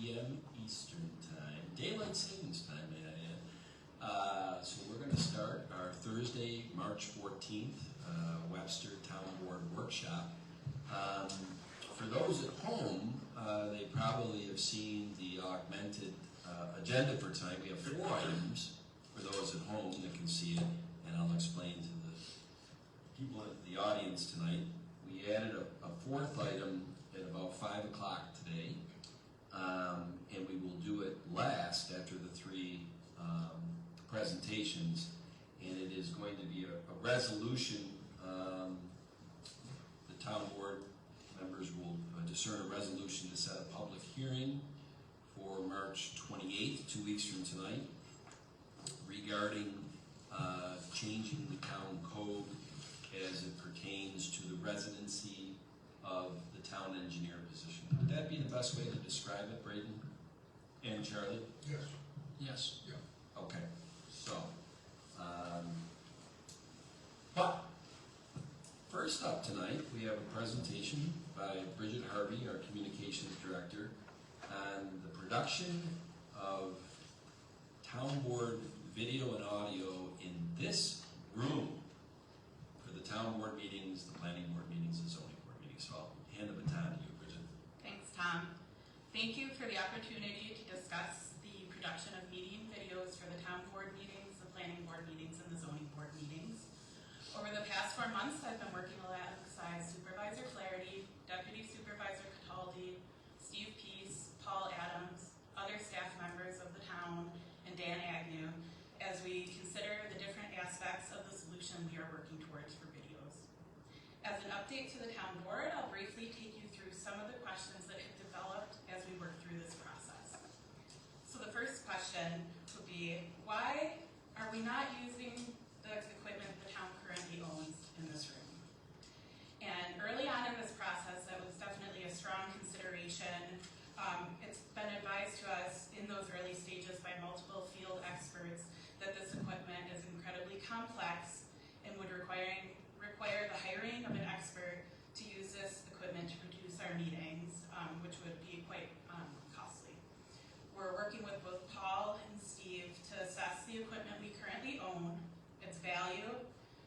p.m. Eastern Time, daylight savings time, may I add. So we're going to start our Thursday, March 14th, Webster Town Board Workshop. For those at home, they probably have seen the augmented agenda for tonight. We have 4 items for those at home that can see it, and I'll explain to the people in the audience tonight. We added a 4th item at about 5 o'clock today, and we will do it last after the 3 presentations, and it is going to be a resolution. The town board members will discern a resolution to set a public hearing for March 28th, 2 weeks from tonight, regarding changing the town code as it pertains to the residency of the town engineer position. Would that be the best way to describe it, Braden and Charlie? Yes. Yes? Yeah. Okay. So, but first up tonight, we have a presentation by Bridget Harvey, our communications director, on the production of town board video and audio in this room for the town board meetings, the planning board meetings, and zoning board meetings. So I'll hand the baton to you, Bridget. Thanks, Tom. Thank you for the opportunity to discuss the production of meeting videos for the town board meetings, the planning board meetings, and the zoning board meetings. Over the past 4 months, I've been working alongside Supervisor Flaherty, Deputy Supervisor Cataldi, Steve Peace, Paul Adams, other staff members of the town, and Dan Agnew, as we consider the different aspects of the solution we are working towards for videos. As an update to the town board, I'll briefly take you through some of the questions that have developed as we work through this process. So the first question would be, why are we not using the equipment the town currently owns in this room? And early on in this process, that was definitely a strong consideration. It's been advised to us in those early stages by multiple field experts that this equipment is incredibly complex and would require the hiring of an expert to use this equipment to produce our meetings, which would be quite costly. We're working with both Paul and Steve to assess the equipment we currently own, its value,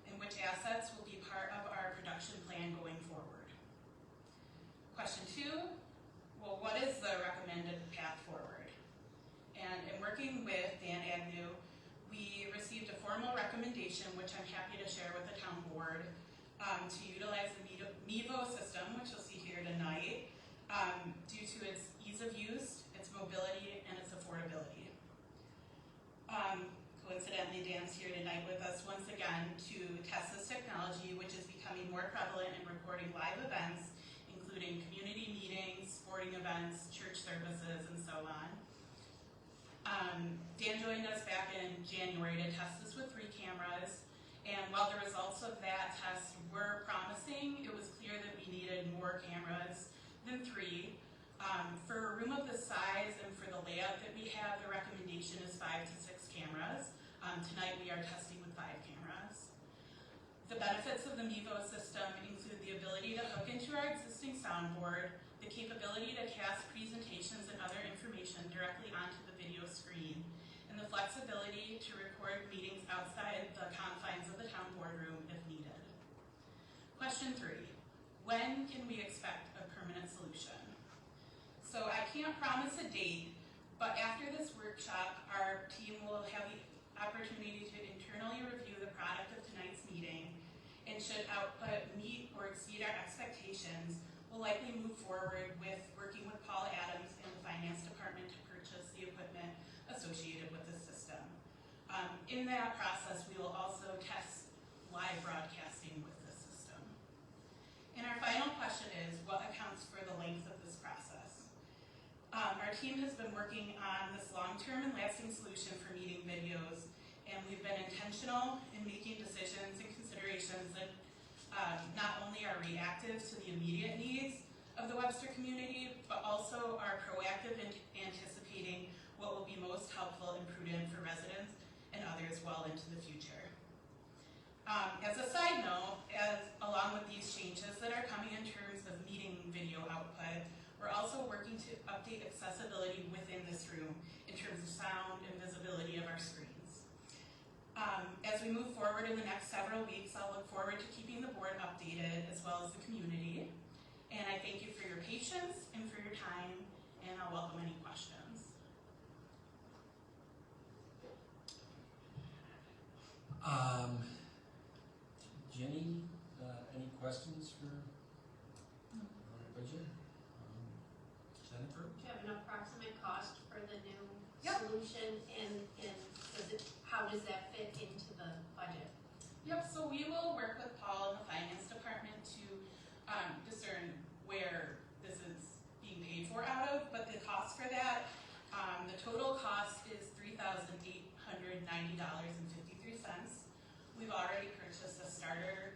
and which assets will be part of our production plan going forward. Question 2, well, what is the recommended path forward? And in working with Dan Agnew, we received a formal recommendation, which I'm happy to share with the town board, to utilize the Mevo system, which you'll see here tonight, due to its ease of use, its mobility, and its affordability. Coincidentally, Dan's here tonight with us once again to test this technology, which is becoming more prevalent in recording live events, including community meetings, sporting events, church services, and so on. Dan joined us back in January to test this with 3 cameras, and while the results of that test were promising, it was clear that we needed more cameras than 3. For a room of this size and for the layout that we have, the recommendation is 5 to 6 cameras. Tonight we are testing with 5 cameras. The benefits of the Mevo system include the ability to hook into our existing soundboard, the capability to cast presentations and other information directly onto the video screen, and the flexibility to record meetings outside the confines of the town boardroom if needed. Question 3, when can we expect a permanent solution? So I can't promise a date, but after this workshop, our team will have the opportunity to internally review the product of tonight's meeting, and should output meet or exceed our expectations, we'll likely move forward with working with Paul Adams and the finance department to purchase the equipment associated with the system. In that process, we will also test live broadcasting with the system. And our final question is, what accounts for the length of this process? Our team has been working on this long-term and lasting solution for meeting videos, and we've been intentional in making decisions and considerations that not only are reactive to the immediate needs of the Webster community, but also are proactive in anticipating what will be most helpful and prudent for residents and others well into the future. As a side note, along with these changes that are coming in terms of meeting video output, we're also working to update accessibility terms of sound and visibility of our screens. As we move forward in the next several weeks, I'll look forward to keeping the board updated as well as the community. And I thank you for your patience and for your time, and I'll welcome any questions. Jenny, any questions for Bridget? Jennifer? Do you have an approximate cost for the new Yep. solution, and how does that fit into the budget? Yep, so we will work with Paul and the finance department to discern where this is being paid for out of, but the cost for that, the total cost is $3,890.53. We've already purchased a starter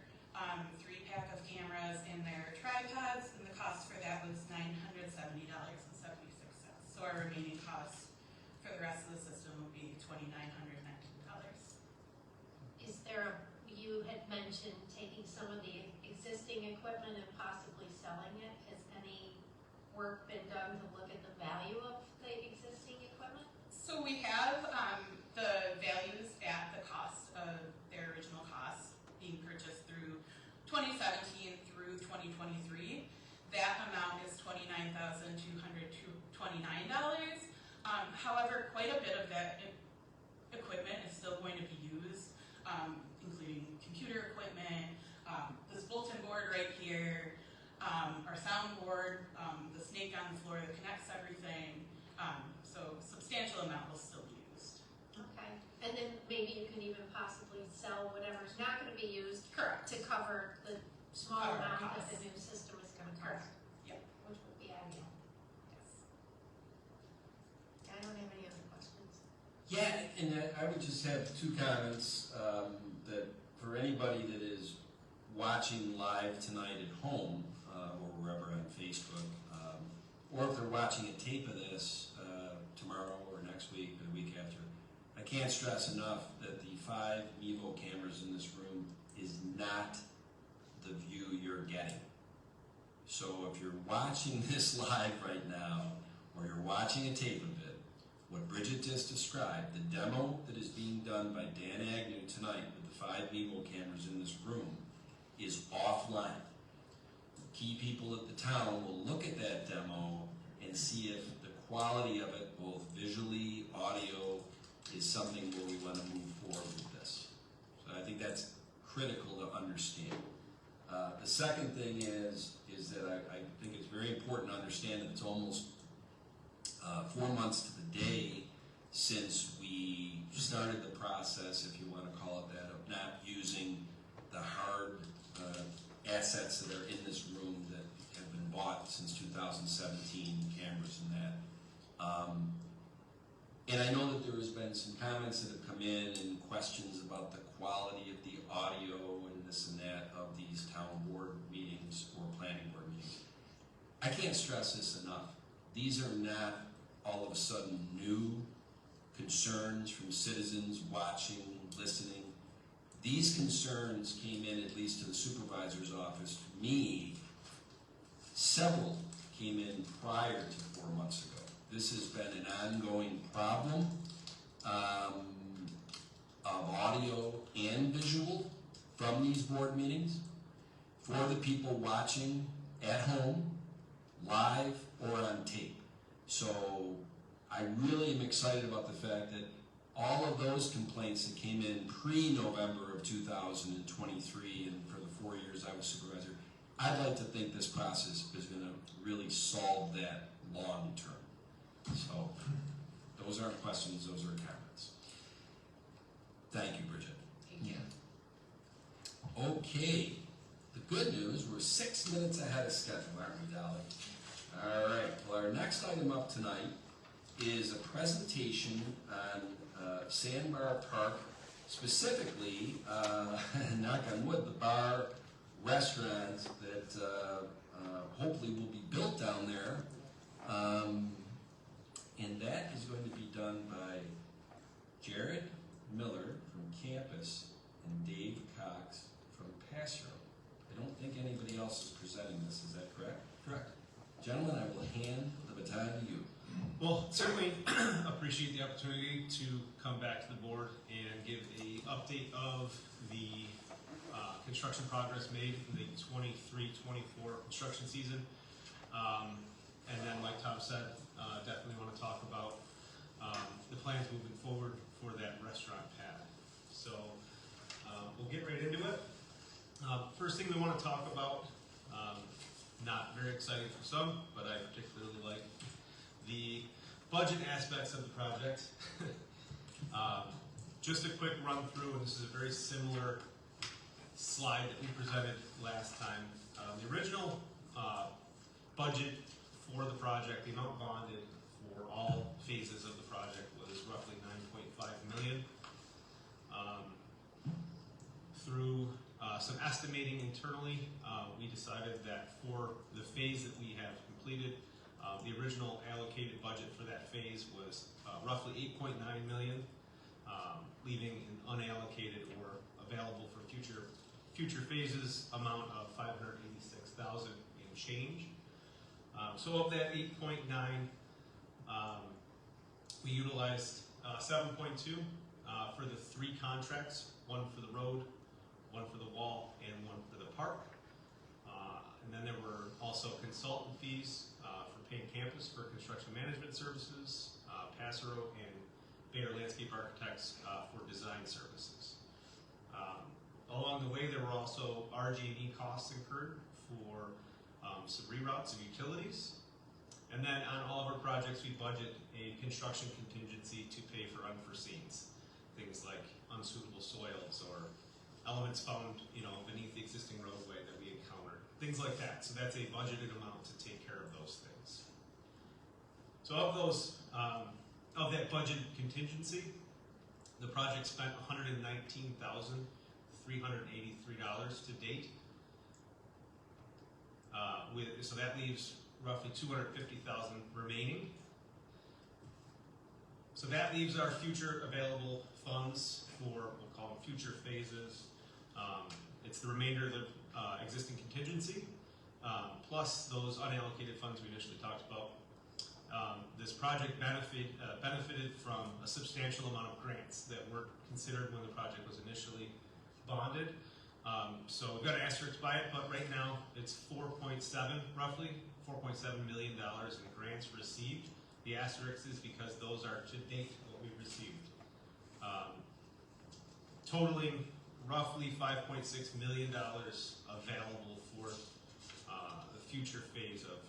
3-pack of cameras and their tripods, and the cost for that was $970.76. So our remaining cost for the rest of the system will be $2,919. Is there you had mentioned taking some of the existing equipment and possibly selling it. Has any work been done to look at the value of the existing equipment? So we have the values at the cost of their original cost being purchased through 2017 through 2023. That amount is $29,229. However, quite a bit of that equipment is still going to be used, including computer equipment, this bulletin board right here, our soundboard, the snake on the floor that connects everything. So a substantial amount will still be used. Okay, and then maybe you can even possibly sell whatever's not going to be used. Correct. To cover the small Cover amount that costs. the new system is going to Correct. cost. Yep. Which would be ideal. Yes. I don't have any other questions. Yeah, and I would just have two comments, that for anybody that is watching live tonight at home, or wherever on Facebook, or if they're watching a tape of this tomorrow or next week or the week after, I can't stress enough that the 5 Mevo cameras in this room is not the view you're getting. So if you're watching this live right now, or you're watching a tape of it, what Bridget just described, the demo that is being done by Dan Agnew tonight with the 5 Mevo cameras in this room is offline. Key people at the town will look at that demo and see if the quality of it, both visually, audio, is something where we want to move forward with this. So I think that's critical to understand. The second thing is that I think it's very important to understand that it's almost 4 months to the day since we started the process, if you want to call it that, of not using the hard assets that are in this room that have been bought since 2017, cameras and that. And I know that there has been some comments that have come in and questions about the quality of the audio and this and that of these town board meetings or planning board meetings. I can't stress this enough. These are not all of a sudden new concerns from citizens watching, listening. These concerns came in, at least to the supervisor's office, to me. Several came in prior to 4 months ago. This has been an ongoing problem of audio and visual from these board meetings for the people watching at home, live, or on tape. So I really am excited about the fact that all of those complaints that came in pre-November of 2023 and for the 4 years I was supervisor, I'd like to think this process is going to really solve that long term. So those aren't questions, those are comments. Thank you, Bridget. Thank you. Okay, the good news, we're 6 minutes ahead of schedule, aren't we, Dolly? All right, well, our next item up tonight is a presentation on Sandbar Park, specifically, knock on wood, the bar restaurant that hopefully will be built down there. And that is going to be done by Jared Miller from campus and Dave Cox from Passero. I don't think anybody else is presenting this, is that correct? Correct. Gentlemen, I will hand the baton to you. Well, certainly appreciate the opportunity to come back to the board and give a update of the construction progress made in the 23-24 construction season. And then, like Tom said, definitely want to talk about the plans moving forward for that restaurant pad. So we'll get right into it. First thing we want to talk about, not very exciting for some, but I particularly like the budget aspects of the project. Just a quick run through, and this is a very similar slide that we presented last time. The original budget for the project, the amount bonded for all phases of the project was roughly $9.5 million. Through some estimating internally, we decided that for the phase that we have completed, the original allocated budget for that phase was roughly $8.9 million, leaving an unallocated or available for future phases amount of $586,000 and change. So of that 8.9, we utilized 7.2 for the 3 contracts, one for the road, one for the wall, and one for the park. And then there were also consultant fees for Payne Campus for construction management services, Passero and Bayer Landscape Architects for design services. Along the way, there were also RG&E costs incurred for some reroutes of utilities. And then on all of our projects, we budget a construction contingency to pay for unforeseens. Things like unsuitable soils or elements found, beneath the existing roadway that we encountered. Things like that. So that's a budgeted amount to take care of those things. So of those, of that budget contingency, the project spent $119,383 to date. So that leaves roughly $250,000 remaining. So that leaves our future available funds for, we'll call them future phases. It's the remainder of the existing contingency, plus those unallocated funds we initially talked about. This project benefited from a substantial amount of grants that weren't considered when the project was initially bonded. So we've got an asterisk by it, but right now it's roughly $4.7 million in grants received. The asterisk is because those are to date what we've received. Totaling roughly $5.6 million available for the future phase of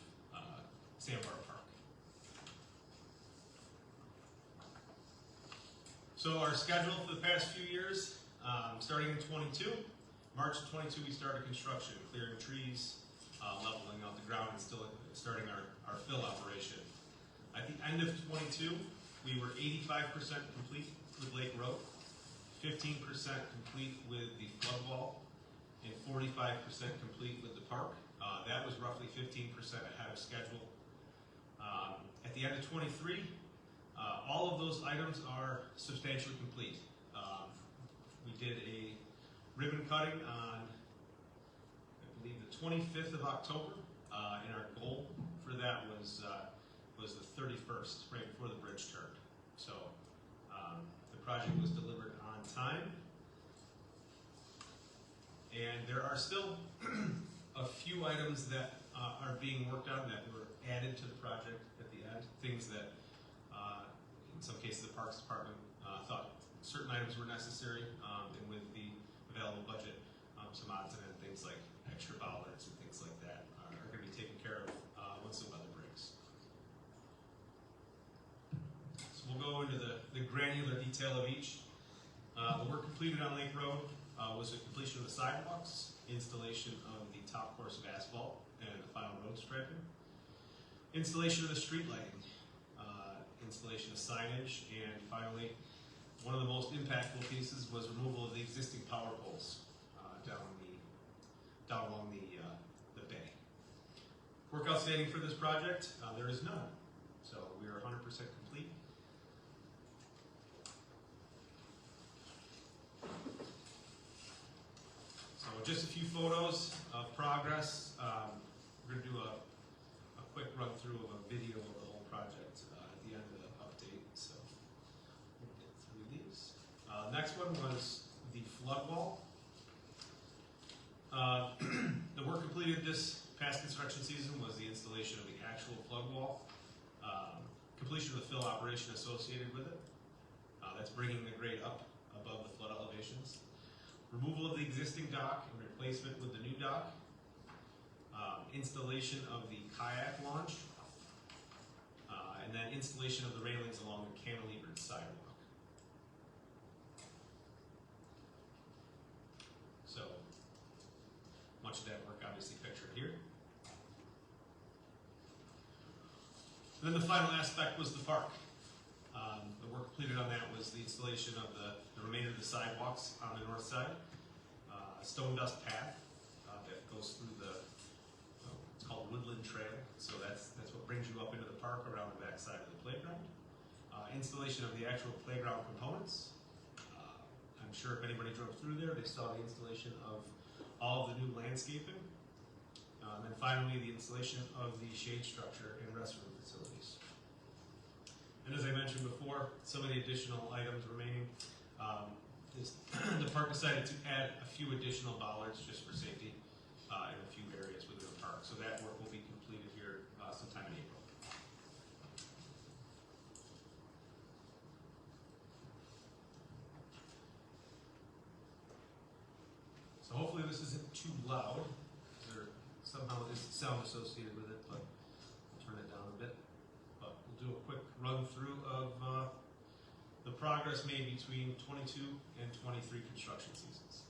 Sandbar Park. So our schedule for the past few years, starting in 22, March of 22, we started construction, clearing trees, leveling out the ground, and still starting our fill operation. At the end of 22, we were 85% complete with Lake Road, 15% complete with the flood wall, and 45% complete with the park. That was roughly 15% ahead of schedule. At the end of 23, all of those items are substantially complete. We did a ribbon cutting on, I believe, the 25th of October, and our goal for that was the 31st, right before the bridge turned. So the project was delivered on time, and there are still a few items that are being worked on that were added to the project at the end. Things that, in some cases, the Parks Department thought certain items were necessary, and with the available budget, some odds and ends, things like extra bollards and things like that are going to be taken care of once the weather breaks. So we'll go into the granular detail of each. The work completed on Lake Road was the completion of the sidewalks, installation of the top course of asphalt, and the final road striping. Installation of the street lighting, installation of signage, and finally, one of the most impactful pieces was removal of the existing power poles down along the bay. Work outstanding for this project, there is none. So we are 100% complete. So just a few photos of progress. We're going to do a quick run through of a video of the whole project at the construction season was the installation of the actual plug wall, completion of the fill operation associated with it. That's bringing the grade up above the flood elevations. Removal of the existing dock and replacement with the new dock. Installation of the kayak launch. And then installation of the railings along the cantilevered sidewalk. So, much of that work obviously pictured here. And then the final aspect was the park. The work completed on that was the installation of the remainder of the sidewalks on the north side. A stone dust path that goes through it's called Woodland Trail. So that's what brings you up into the park around the back side of the playground. Installation of the actual playground components. I'm sure if anybody drove through there, they saw the installation of all of the new landscaping. And then finally, the installation of the shade structure and restroom facilities. And as I mentioned before, some of the additional items remaining, the park decided to add a few additional bollards just for safety in a few areas within the park. So that work will be completed here sometime in April. So hopefully this isn't too loud. There somehow is sound associated with it, but I'll turn it down a bit. But we'll do a quick run through of the progress made between 22 and 23 construction seasons.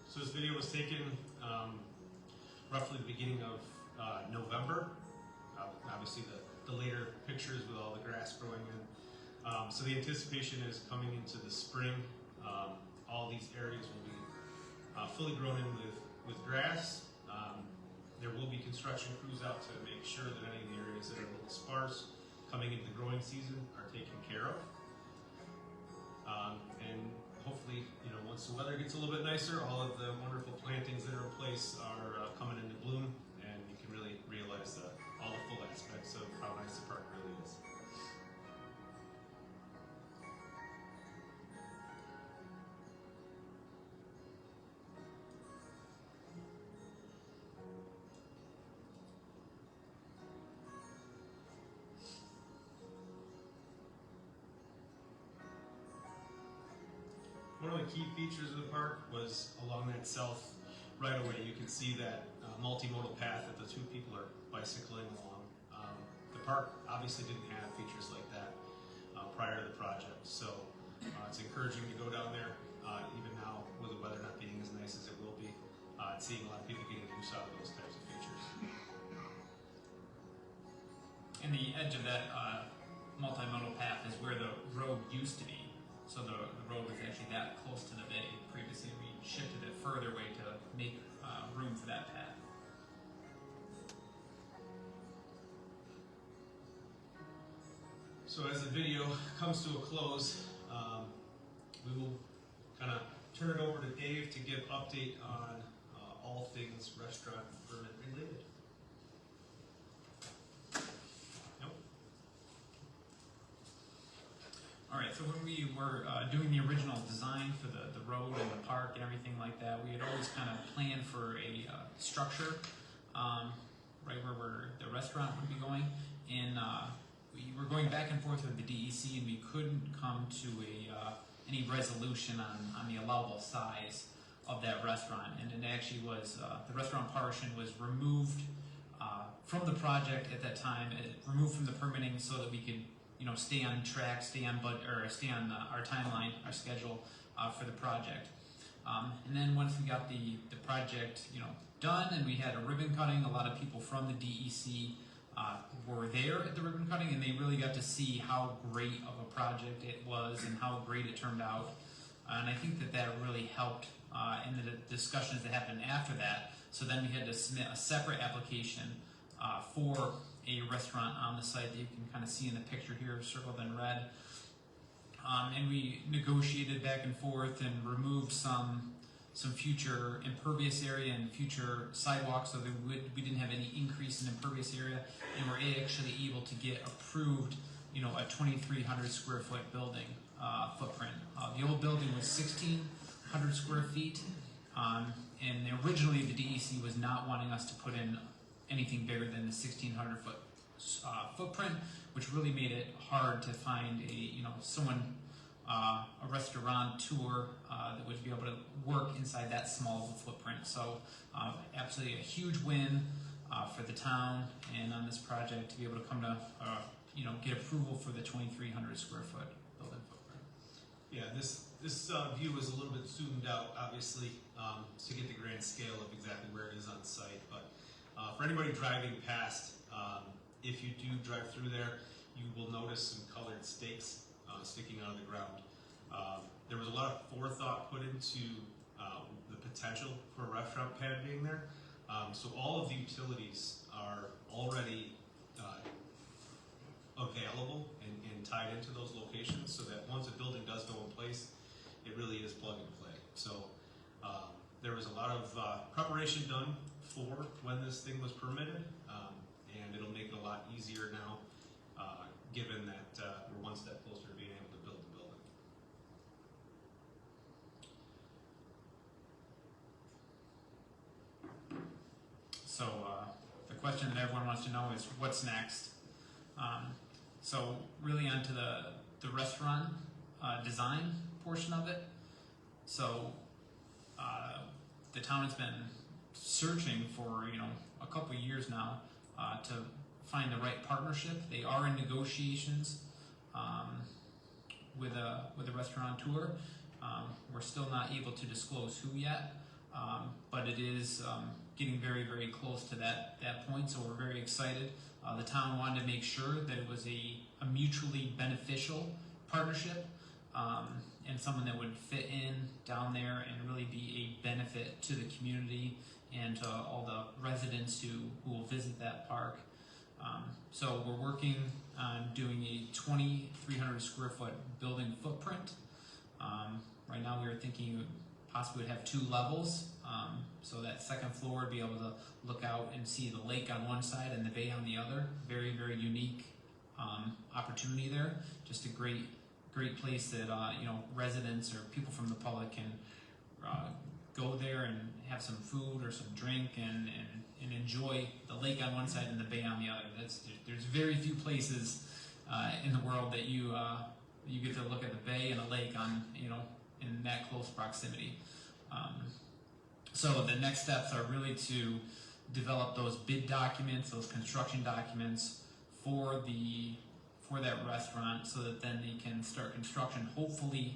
So this video was taken roughly the beginning of November. Obviously the later pictures with all the grass growing in. So the anticipation is coming into the spring. All these areas will be fully grown in with grass. There will be construction crews out to make sure that any of the areas that are a little sparse coming into the growing season are taken care of. And hopefully, once the weather gets a little bit nicer, all of the wonderful plantings that are in place are coming into bloom, and you can really realize all the full aspects of how nice the park really is. One of the key features of the park was along that south right away. You can see that multimodal path that the two people are bicycling along. The park obviously didn't have features like that prior to the project, so it's encouraging to go down there, even now with the weather not being as nice as it will be, and seeing a lot of people getting use out of those types of features. And the edge of that multimodal path is where the road used to be. So the road was actually that close to the bay. Previously, we shifted it further away to make room for that path. So as the video comes to a close, we will kind of turn it over to Dave to give update on all things restaurant permit related. All right, so when we were doing the original design for the road and the park and everything like that, we had always kind of planned for a structure right where the restaurant would be going. And we were going back and forth with the DEC, and we couldn't come to any resolution on the allowable size of that restaurant. And it actually was, the restaurant portion was removed from the project at that time, removed from the permitting so that we could stay on track, stay on our timeline, our schedule for the project. And then once we got the project, done, and we had a ribbon cutting, a lot of people from the DEC were there at the ribbon cutting, and they really got to see how great of a project it was and how great it turned out. And I think that really helped in the discussions that happened after that. So then we had to submit a separate application for a restaurant on the site that you can kind of see in the picture here, circled in red. And we negotiated back and forth and removed some some future impervious area and future sidewalks, so we didn't have any increase in impervious area, and we're actually able to get approved, a 2,300 square foot building footprint. The old building was 1,600 square feet, and originally the DEC was not wanting us to put in anything bigger than the 1,600 foot footprint, which really made it hard to find a restaurateur that would be able to work inside that small of a footprint. So absolutely a huge win for the town and on this project to be able to come to get approval for the 2,300 square foot building footprint. Yeah, this view is a little bit zoomed out, obviously, to get the grand scale of exactly where it is on site. But for anybody driving past, if you do drive through there, you will notice some colored stakes sticking out of the ground. There was a lot of forethought put into the potential for a restaurant pad being there. So all of the utilities are already available and tied into those locations, so that once a building does go in place, it really is plug and play. So there was a lot of preparation done for when this thing was permitted, and it'll make it a lot easier now, given that we're one step closer to being able to build the building. So the question that everyone wants to know is what's next. So really onto the restaurant design portion of it. So the town has been searching for a couple of years now to find the right partnership. They are in negotiations with a restaurateur. We're still not able to disclose who yet, but it is getting very, very close to that point, so we're very excited. The town wanted to make sure that it was a mutually beneficial partnership, and someone that would fit in down there and really be a benefit to the community and to all the residents who will visit that park. So we're working on doing a 2,300 square foot building footprint. Right now we were thinking possibly would have 2 levels, so that second floor would be able to look out and see the lake on one side and the bay on the other. Very, very unique opportunity there. Just a great place that residents or people from the public can go there and have some food or some drink and enjoy the lake on one side and the bay on the other. There's very few places in the world that you get to look at the bay and a lake on in that close proximity. So the next steps are really to develop those bid documents, those construction documents for that restaurant, so that then they can start construction. Hopefully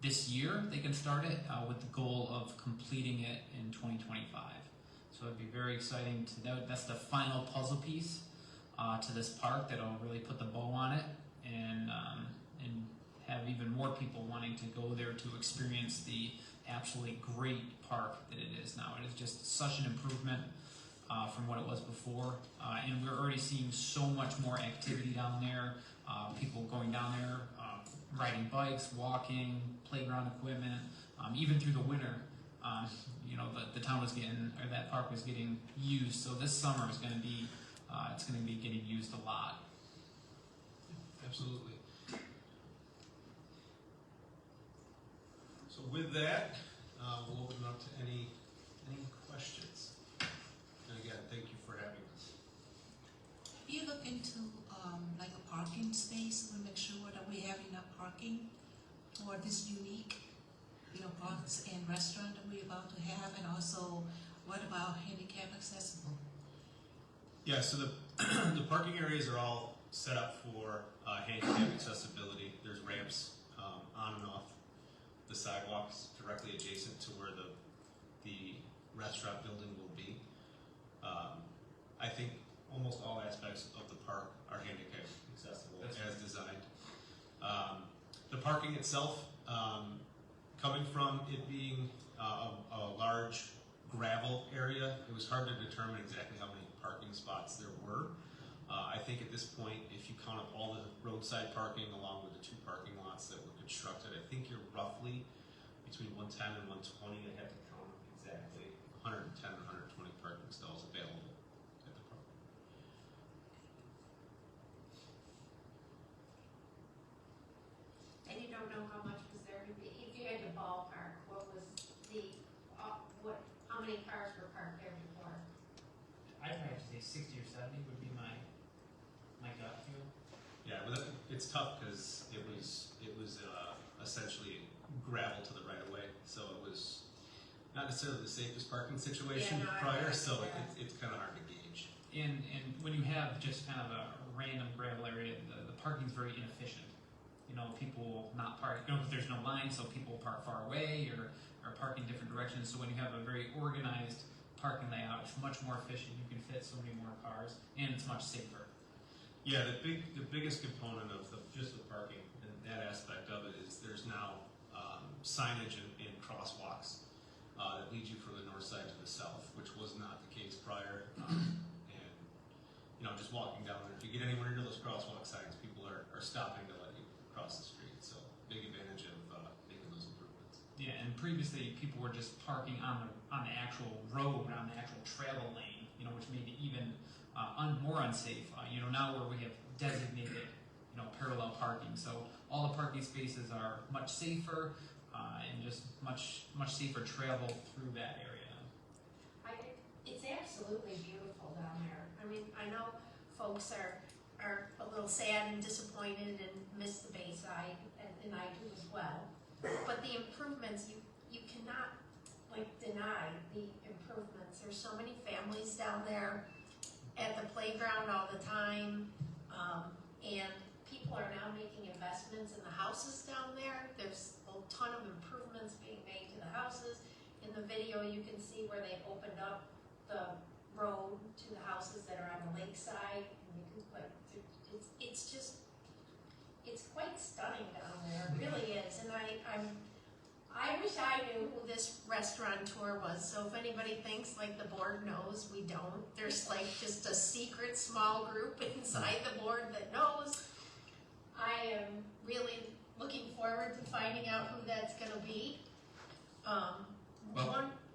this year they can start it with the goal of completing it in 2025. So it'd be very exciting. That's the final puzzle piece to this park that'll really put the bow on it and have even more people wanting to go there to experience the absolutely great park that it is now. It is just such an improvement from what it was before, and we're already seeing so much more activity down there. People going down there, riding bikes, walking, playground equipment, even through the winter. The town was getting, or that park was getting used. So this summer is going to be, it's going to be getting used a lot. Absolutely. So with that, we'll open up to any questions. And again, thank you for having us. Have you looked into like a parking space to make sure that we have enough parking for this unique, parks and restaurant that we're about to have, and also what about handicap accessible? Yeah, so the parking areas are all set up for handicap accessibility. There's ramps on and off the sidewalks directly adjacent to where the restaurant building will be. I think almost all aspects of the park are handicap accessible as designed. The parking itself, coming from it being a large gravel area, it was hard to determine exactly how many parking spots there were. I think at this point, if you count up all the roadside parking along with the 2 parking lots that were constructed, I think you're roughly between 110 and 120. I have to count exactly 110 or 120 parking stalls available at the park. And you don't know how much was there, if you had to ballpark, what was the, how many cars were parked there before? I'd have to say 60 or 70 would be my gut feel. Yeah, well, it's tough because it was essentially gravel to the right of way, so it was not necessarily the safest parking situation Yeah, no, I prior. can So see that. it's kind of hard to gauge. And when you have just kind of a random gravel area, the parking's very inefficient. You know, people will not park, you know, if there's no line, so people will park far away or park in different directions. So when you have a very organized parking layout, it's much more efficient. You can fit so many more cars, and it's much safer. Yeah, the biggest component of just the parking and that aspect of it is there's now signage and crosswalks that lead you from the north side to the south, which was not the case prior. And you know, just walking down there, if you get anywhere near those crosswalk signs, people are stopping to let you cross the street. So big advantage of making those improvements. Yeah, and previously people were just parking on the actual road, on the actual travel lane, you know, which made it even more unsafe. You know, now where we have designated, you know, parallel parking, so all the parking spaces are much safer and just much safer travel through that area. It's absolutely beautiful down there. I mean, I know folks are a little sad and disappointed and miss the Bayside, and I do as well. But the improvements, you cannot deny the improvements. There's so many families down there at the playground all the time, and people are now making investments in the houses down there. There's a ton of improvements being made to the houses. In the video, you can see where they opened up the road to the houses that are on the lakeside, and you can it's quite stunning down there. It really is, and I wish I knew who this restaurateur was. So if anybody thinks like the board knows, we don't. There's like just a secret small group inside the board that knows. I am really looking forward to finding out who that's going to be. I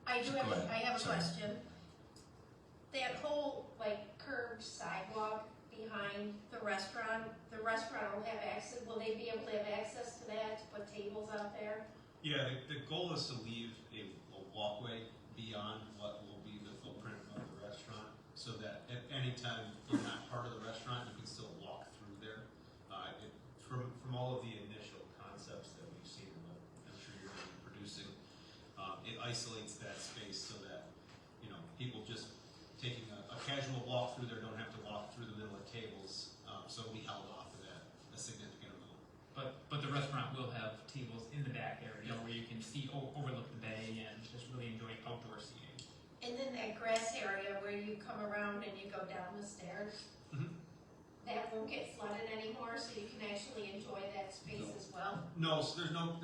have a Sorry. question. That whole curved sidewalk behind the restaurant will have access. Will they be able to have access to that to put tables out there? Yeah, the goal is to leave a walkway beyond what will be the footprint of the restaurant, so that at any time you're not part of the restaurant, you can still walk through there. From all of the initial concepts that we've seen, and what I'm sure you're going to be producing, it isolates that space so that, you know, people just taking a casual walk through there don't have to walk through the middle of tables. So we held off of that a significant amount. But the restaurant will have tables in the back area where you can see overlook the bay and just really enjoy outdoor seating. And then that grass area where you come around and you go down the stairs, that won't get flooded anymore, so you can actually enjoy that space as well. No, so there's no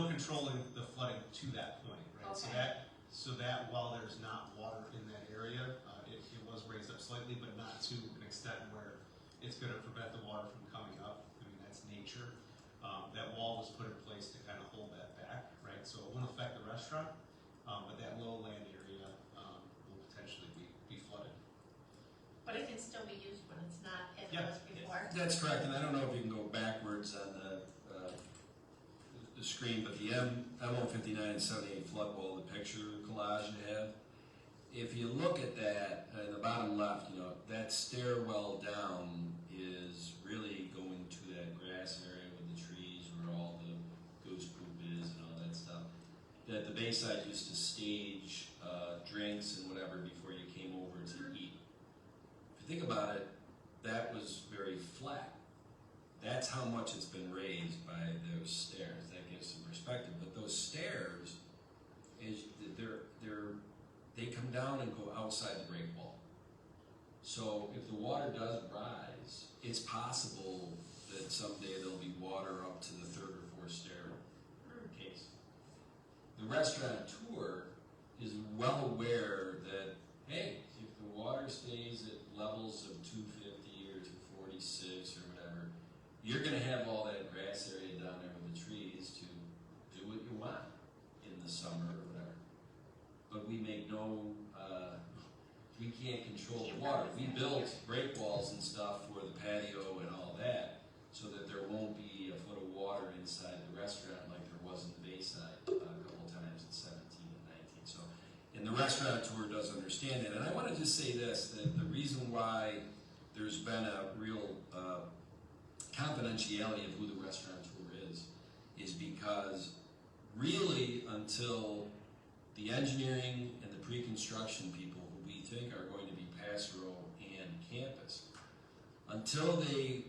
controlling the flooding to that point, right? Okay. So that while there's not water in that area, it was raised up slightly, but not to an extent where it's going to prevent the water from coming up. I mean, that's nature. That wall was put in place to kind of hold that back, right? So it won't affect the restaurant, but that low land area will potentially be flooded. But it can still be used when it's not as it Yeah. was before. That's correct, and I don't know if you can go backwards on the screen, but the M159 and 78 flood wall, the picture collage you have, if you look at that in the bottom left, you know, that stairwell down is really going to that grass area with the trees where all the goose poop is and all that stuff. That the Bayside used to stage drinks and whatever before you came over to eat. If you think about it, that was very flat. That's how much it's been raised by those stairs. That gives some perspective. But those stairs, they come down and go outside the break wall. So if the water does rise, it's possible that someday there'll be water up to the third or fourth staircase. The restaurateur is well aware that, hey, if the water stays at levels of 250 or 246 or whatever, you're going to have all that grass area down there with the trees to do what you we can't control the water. We built break walls and stuff for the patio and all that, so that there won't be a foot of water inside the restaurant like there was in the Bayside a couple times in 17 and 19. So, and the restaurateur does understand that. And I want to just say this, that the reason why there's been a real confidentiality of who the restaurateur is because really until the engineering and the pre-construction people who we think are going to be Passero and campus, until they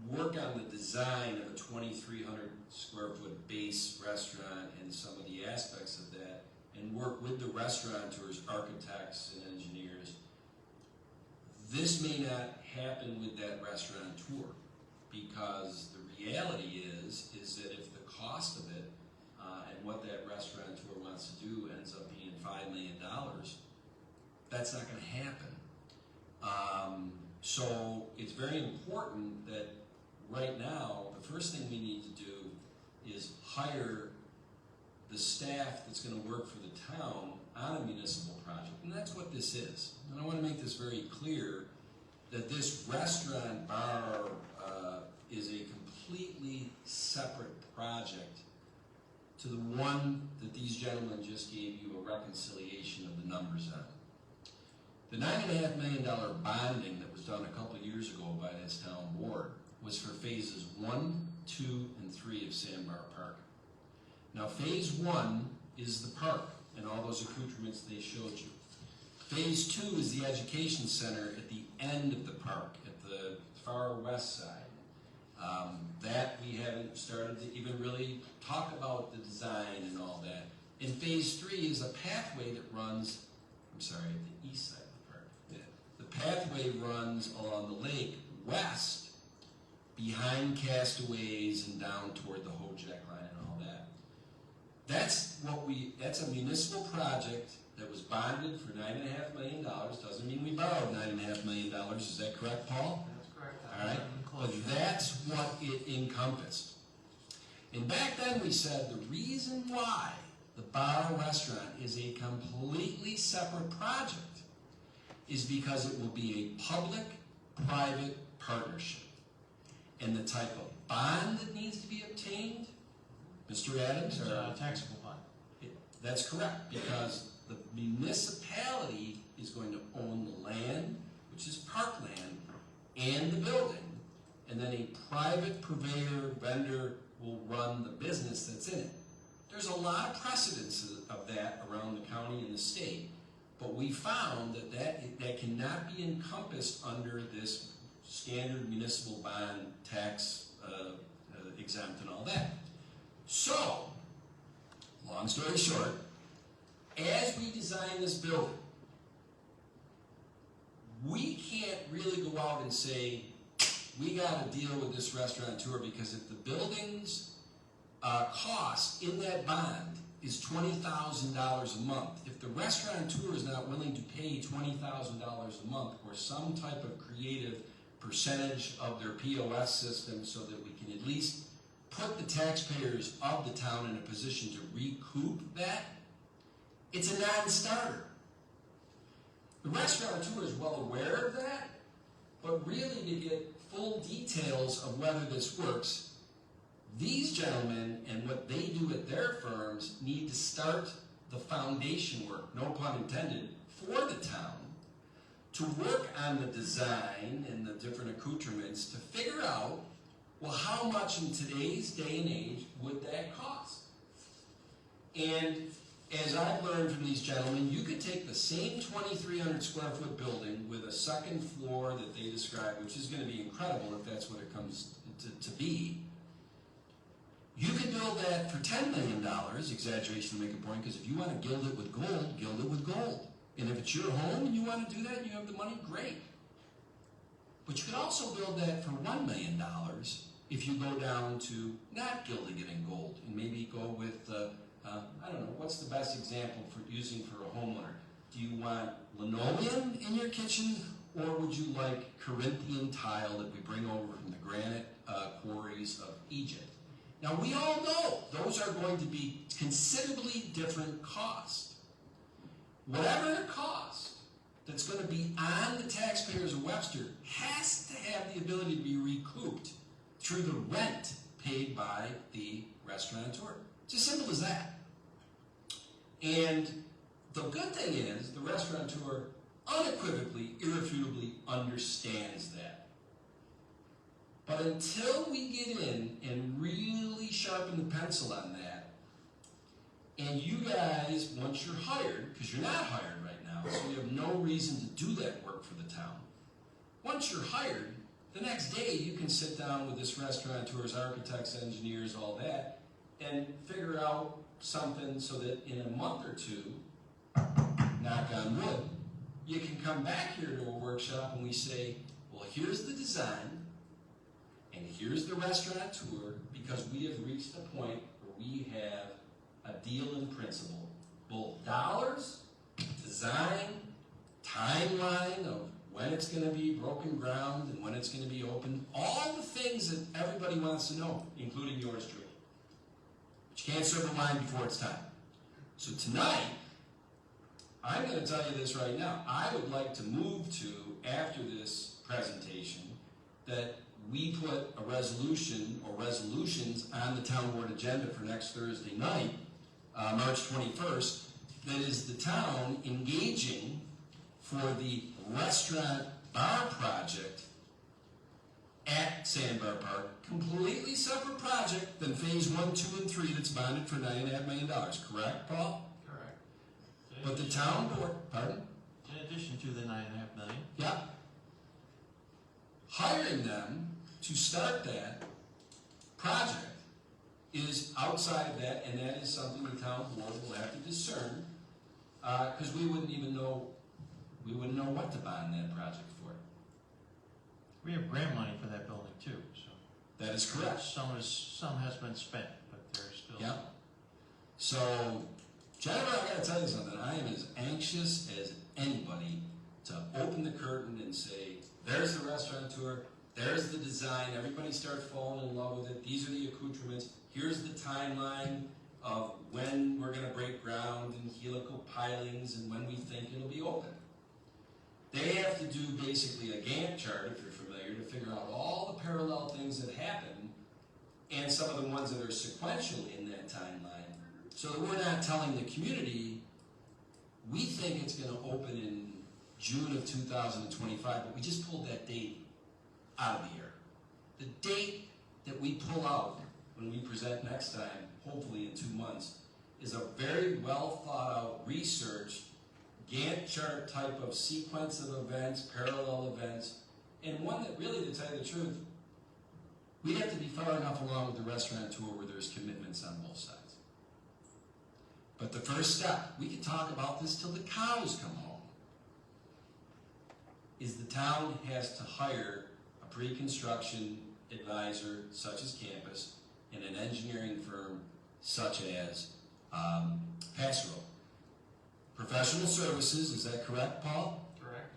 work on the design of a 2,300 square foot base restaurant and some of the aspects of that, and work with the restaurateurs, architects, and engineers, this may not happen with that restaurateur because the reality is that if the cost of it and what that restaurateur wants to do ends up being $5 million, that's not going to happen. So it's very important that right now, the first thing we need to do is hire the staff that's going to work for the town on a municipal project, and that's what this is. And I want to make this very clear that this restaurant bar is a completely separate project to the one that these gentlemen just gave you a reconciliation of the numbers on. The $9.5 million bonding that was done a couple of years ago by this town board was for phases 1, 2, and 3 of Sandbar Park. Now phase 1 is the park and all those accoutrements they showed you. Phase 2 is the education center at the end of the park, at the far west side. That we haven't started to even really talk about the design and all that. And phase 3 is a pathway that runs, at the east side of the park. Yeah. The pathway runs along the lake west, behind Castaways and down toward the Hojack line and all that. That's a municipal project that was bonded for $9.5 million. Doesn't mean we borrowed $9.5 million. Is that correct, Paul? That's correct. All right. But that's what it encompassed. And back then we said the reason why the bar restaurant is a completely separate project is because it will be a public-private partnership. And the type of bond that needs to be obtained, Mr. Adams? Taxable bond. That's correct, because the municipality is going to own the land, which is parkland, and the building, and then a private purveyor, vendor will run the business that's in it. There's a lot of precedence of that around the county and the state, but we found that cannot be encompassed under this standard municipal bond tax exempt and all that. So, long story short, as we design this building, we can't really go out and say, we got to deal with this restaurateur because if the building's cost in that bond is $20,000 a month, if the restaurateur is not willing to pay $20,000 a month or some type of creative percentage of their POS system so that we can at least put the taxpayers of the town in a position to recoup that, it's a non-starter. The restaurateur is well aware of that, but really to get full details of whether this works, these gentlemen and what they do at their firms need to start the foundation work, no pun intended, for the town to work on the design and the different accoutrements to figure out, well, how much in today's day and age would that cost? And as I've learned from these gentlemen, you could take the same 2,300 square foot building with a second floor that they described, which is going to be incredible if that's what it comes to be. You could build that for $10 million, exaggeration to make a point, because if you want to gild it with gold. And if it's your home and you want to do that and you have the money, great. But you could also build that for $1 million if you go down to not gilding it in gold and maybe go with, I don't know, what's the best example for using for a homeowner? Do you want linoleum in your kitchen, or would you like Corinthian tile that we bring over from the granite quarries of Egypt? Now we all know those are going to be considerably different costs. whatever it costs that's going to be on the taxpayers of Webster has to have the ability to be recouped through the rent paid by the restaurateur. It's as simple as that. And the good thing is the restaurateur unequivocally, irrefutably understands that. But until we get in and really sharpen the pencil on that, and you guys, once you're hired, because you're not hired right now, so you have no reason to do that work for the town. Once you're hired, the next day you can sit down with this restaurateurs, architects, engineers, all that, and figure out something so that in a month or two, knock on wood, you can come back here to a workshop and we say, well, here's the design, and here's the restaurateur, because we have reached a point where we have a deal in principle, both dollars, design, timeline of when it's going to be broken ground and when it's going to be open, all the things that everybody wants to know, including yours truly. But you can't serve a wine before it's time. So tonight, I'm going to tell you this right now. I would like to move to, after this presentation, that we put a resolution or resolutions on the town board agenda for next Thursday night, March 21st, that is the town engaging for the restaurant bar project at Sandbar Park, completely separate project than phase 1, 2, and 3 that's bonded for $9.5 million, correct, Paul? Correct. But the town board, pardon? In addition to the $9.5 million. Yeah. Hiring them to start that project is outside of that, and that is something the town board will have to discern, because we wouldn't know what to bond that project for. We have grant money for that building too, so. That is correct. Some has been spent, but there's still. Yeah. So, Jennifer, I gotta tell you something. I am as anxious as anybody to open the curtain and say, there's the restaurateur, there's the design, everybody starts falling in love with it, these are the accoutrements, here's the timeline of when we're gonna break ground and helical pilings and when we think it'll be open. They have to do basically a Gantt chart, if you're familiar, to figure out all the parallel things that happen and some of the ones that are sequential in that timeline, so that we're not telling the community, we think it's going to open in June of 2025, but we just pulled that date out of the air. The date that we pull out when we present next time, hopefully in 2 months, is a very well thought out, researched, Gantt chart type of sequence of events, parallel events, and one that really, to tell you the truth, we'd have to be far enough along with the restaurateur where there's commitments on both sides. But the first step, we can talk about this till the cows come home, is the town has to hire a pre-construction advisor such as Campus and an engineering firm such as Passero. Professional services, is that correct, Paul? Correct.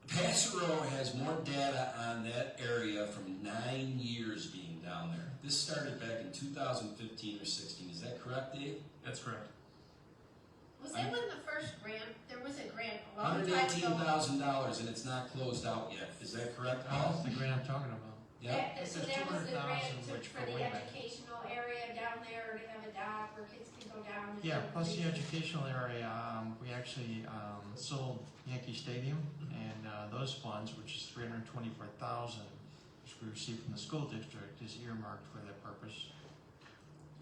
Passero has more data on that area from 9 years being down there. This started back in 2015 or 16. Is that correct, Dave? That's correct. Was that when the first grant, there was a grant a long time ago? $118,000, and it's not closed out yet. Is that correct, Paul? That's the grant I'm talking about. Yeah. So It's that was the 200,000, grant which for go the way back. educational area down there, to have a dock where kids can go down and. Yeah, do plus the things. educational area, we actually sold Yankee Stadium, and those funds, which is $324,000, which we received from the school district, is earmarked for that purpose.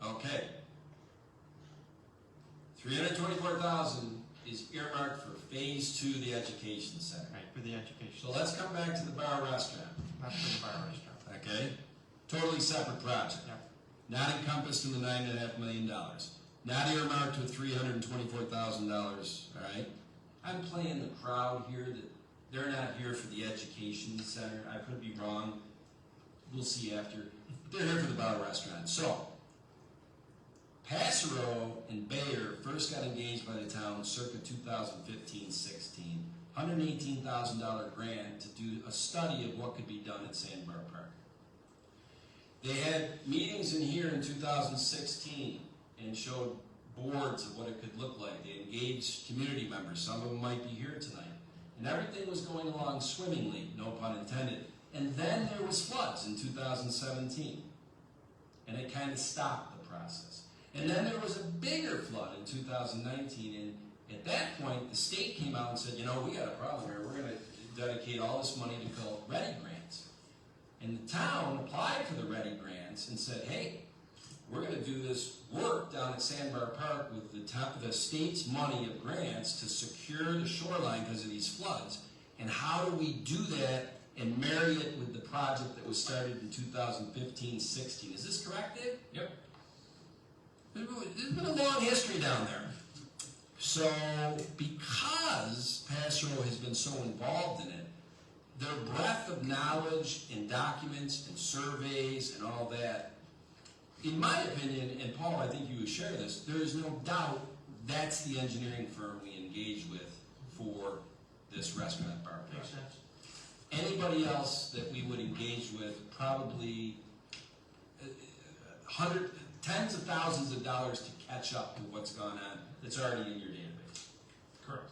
Okay. $324,000 is earmarked for phase 2 of the education center. Right, for the education. So let's come back to the bar restaurant. Not for the bar restaurant. Okay? Totally separate project. Yep. Not encompassed in the $9.5 million. Not earmarked with $324,000, all right? I'm playing the crowd here that they're not here for the education center. I could be wrong. We'll see after. They're here for the bar restaurant. So, Passero and Bayer first got engaged by the town circa 2015-16. $118,000 grant to do a study of what could be done at Sandbar Park. They had meetings in here in 2016 and showed boards of what it could look like. They engaged community members. Some of them might be here tonight. And everything was going along swimmingly, no pun intended. And then there was floods in 2017. And it kind of stopped the process. And then there was a bigger flood in 2019. And at that point, the state came out and said, you know, we got a problem here. We're going to dedicate all this money to call READY grants. And the town applied for the READY grants and said, hey, we're going to do this work down at Sandbar Park with the state's money of grants to secure the shoreline because of these floods. And how do we do that and marry it with the project that was started in 2015-16? Is this correct, Dave? Yep. There's been a long history down there. So because Passero has been so involved in it, their breadth of knowledge and documents and surveys and all that, in my opinion, and Paul, I think you would share this, there is no doubt that's the engineering firm we engage with for this restaurant bar Makes project. sense. Anybody else that we would engage with, probably tens of thousands of dollars to catch up with what's gone on that's already in your database. Correct.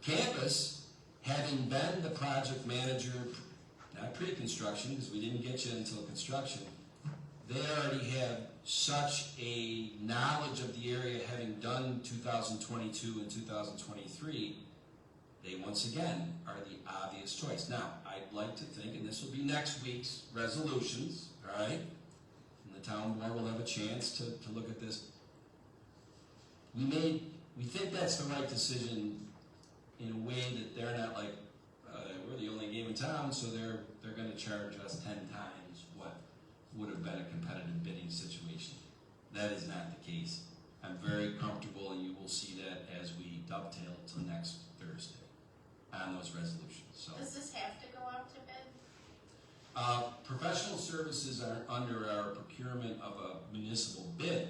Campus, having been the project manager, not pre-construction, because we didn't get you until construction, they already have such a knowledge of the area, having done 2022 and 2023, they once again are the obvious choice. Now, I'd like to think, and this will be next week's resolutions, all right? And the town board will have a chance to look at this. We think that's the right decision in a way that they're not like, we're the only game in town, so they're going to charge us 10 times what would have been a competitive bidding situation. That is not the case. I'm very comfortable, and you will see that as we dovetail to next Thursday on those resolutions. So, Does this have to go out to bid? professional services are under our procurement of a municipal bid.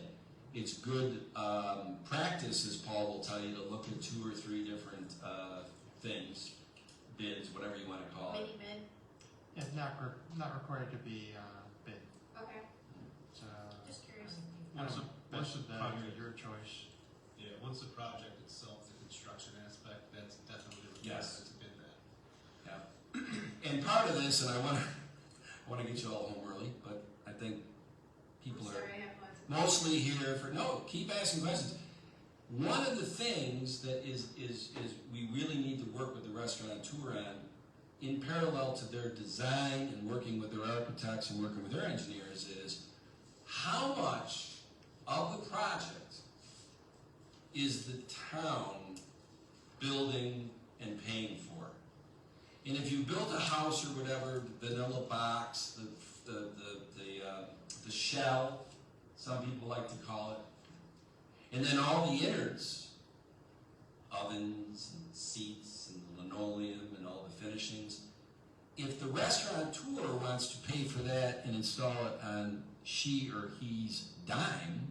It's good practice, as Paul will tell you, to look at 2 or 3 different things, bids, whatever you want to call it. Mini bid? Yeah, not required to be bid. Okay, It's, just curious. Once that's the project, your choice. yeah, once the project itself, the construction aspect, that's definitely Yes. required to bid that. Yeah. And part of this, and I want to get you all home early, but I think people I'm are sorry, I have lots of. mostly here for, no, keep asking questions. One of the things that is we really need to work with the restaurateur on, in parallel to their design and working with their architects and working with their engineers, is how much of the project is the town building and paying for. And if you built a house or whatever, vanilla box, the shell, some people like to call it, and then all the innards, ovens and seats and linoleum and all the finishings, if the restaurateur wants to pay for that and install it on she or he's dime,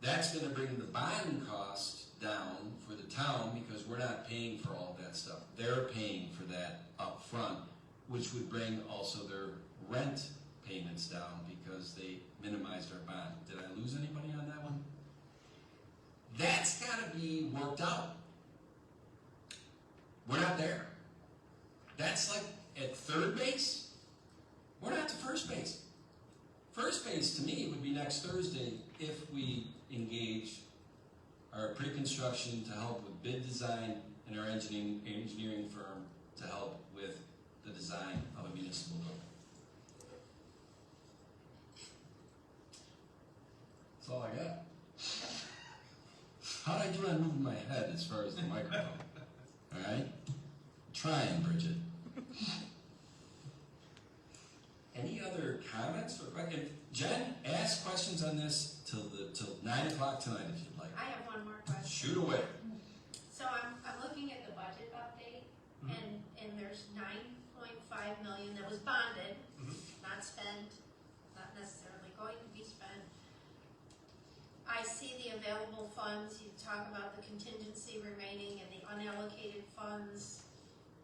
that's going to bring the buying cost down for the town, because we're not paying for all that stuff. They're paying for that up front, which would bring also their rent payments down because they minimized our bond. Did I lose anybody on that one? That's got to be worked out. We're not there. That's like at third base. We're not to first base. First base to me would be next Thursday if we engage our pre-construction to help with bid design and our engineering firm to help with the design of a municipal building. That's all I got. How'd I do on moving my head as far as the microphone? All right? Trying, Bridget. Any other comments or questions? Jen, ask questions on this till 9 o'clock tonight if you'd like. I have one more question. Shoot away. So I'm looking at the budget update, and there's 9.5 million that was bonded, not spent, not necessarily going to be spent. I see the available funds, you talk about the contingency remaining and the unallocated funds,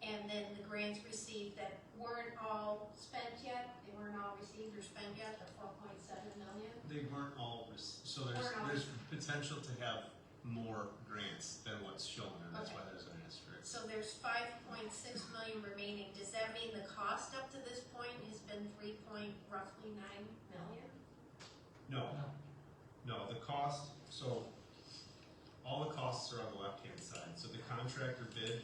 and then the grants received that weren't all spent yet, they weren't all received or spent yet, the 4.7 million? They weren't all, so there's potential to have more grants than what's shown, and that's why there's an asterisk. So there's 5.6 million remaining. Does that mean the cost up to this point has been roughly 9 million? No, the cost, so all the costs are on the left-hand side. So the contractor bid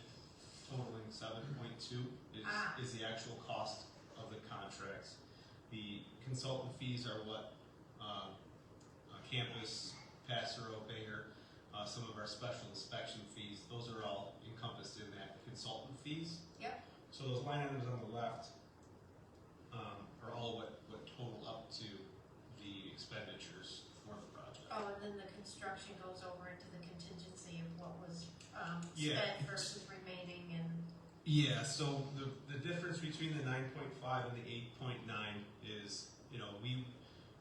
totaling 7.2 is the actual cost of the contracts. The consultant fees are what Campus, Passero, Bayer, some of our special inspection fees, those are all encompassed in that consultant fees. Yep. So those line items on the left are all what total up to the expenditures for the project. Oh, and then the construction goes over into the contingency of what was Yeah. spent versus remaining and. Yeah, so the difference between the 9.5 and the 8.9 is, we,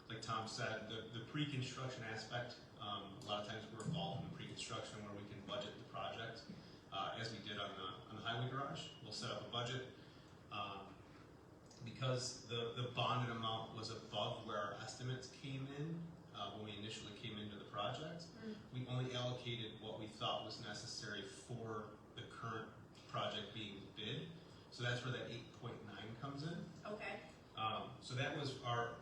like Tom said, the pre-construction aspect, a lot of times we're involved in the pre-construction where we can budget the project, as we did on the highway garage. We'll set up a budget. Because the bonded amount was above where our estimates came in, when we initially came into the project, we only allocated what we thought was necessary for the current project being bid. So that's where that 8.9 comes in. Okay. So that was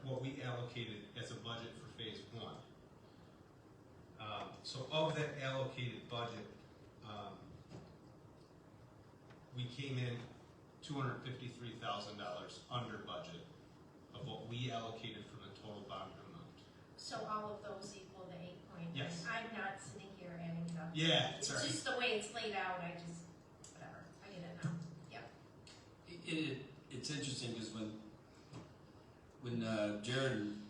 what we allocated as a budget for phase one. So of that allocated budget, we came in $253,000 under budget of what we allocated from the total bond amount. So all of those equal the 8.9? Yes. I'm not sitting here adding it up. Yeah, It's sorry. just the way it's laid out, whatever, I get it now. Yep. It's interesting because when Jared and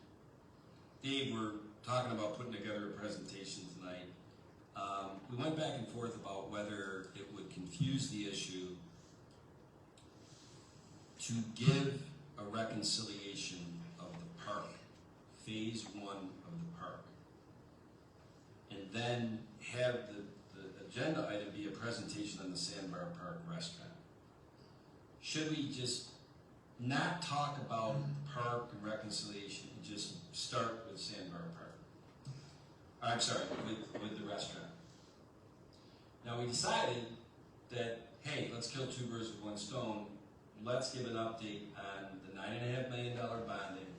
Dave were talking about putting together a presentation tonight, we went back and forth about whether it would confuse the issue to give a reconciliation of the park, phase one of the park, and then have the agenda item be a presentation on the Sandbar Park restaurant. Should we just not talk about park and reconciliation and just start with Sandbar Park? I'm sorry, with the restaurant. Now we decided that, hey, let's kill two birds with one stone. Let's give an update on the $9.5 million bonding,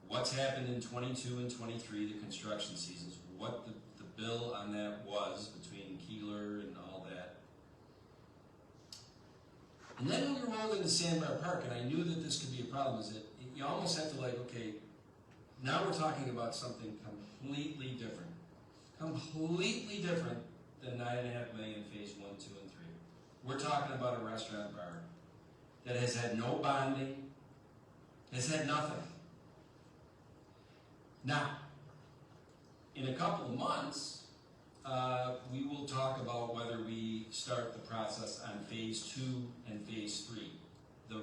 what's happened in 22 and 23, the construction seasons, what the bill on that was between Keeler and all that. And then when we rolled into Sandbar Park, and I knew that this could be a problem, is that you almost have to okay, now we're talking about something completely different than $9.5 million phase 1, 2, and 3. We're talking about a restaurant bar that has had no bonding, has had nothing. Now, in a couple of months, we will talk about whether we start the process on phase 2 and phase 3. The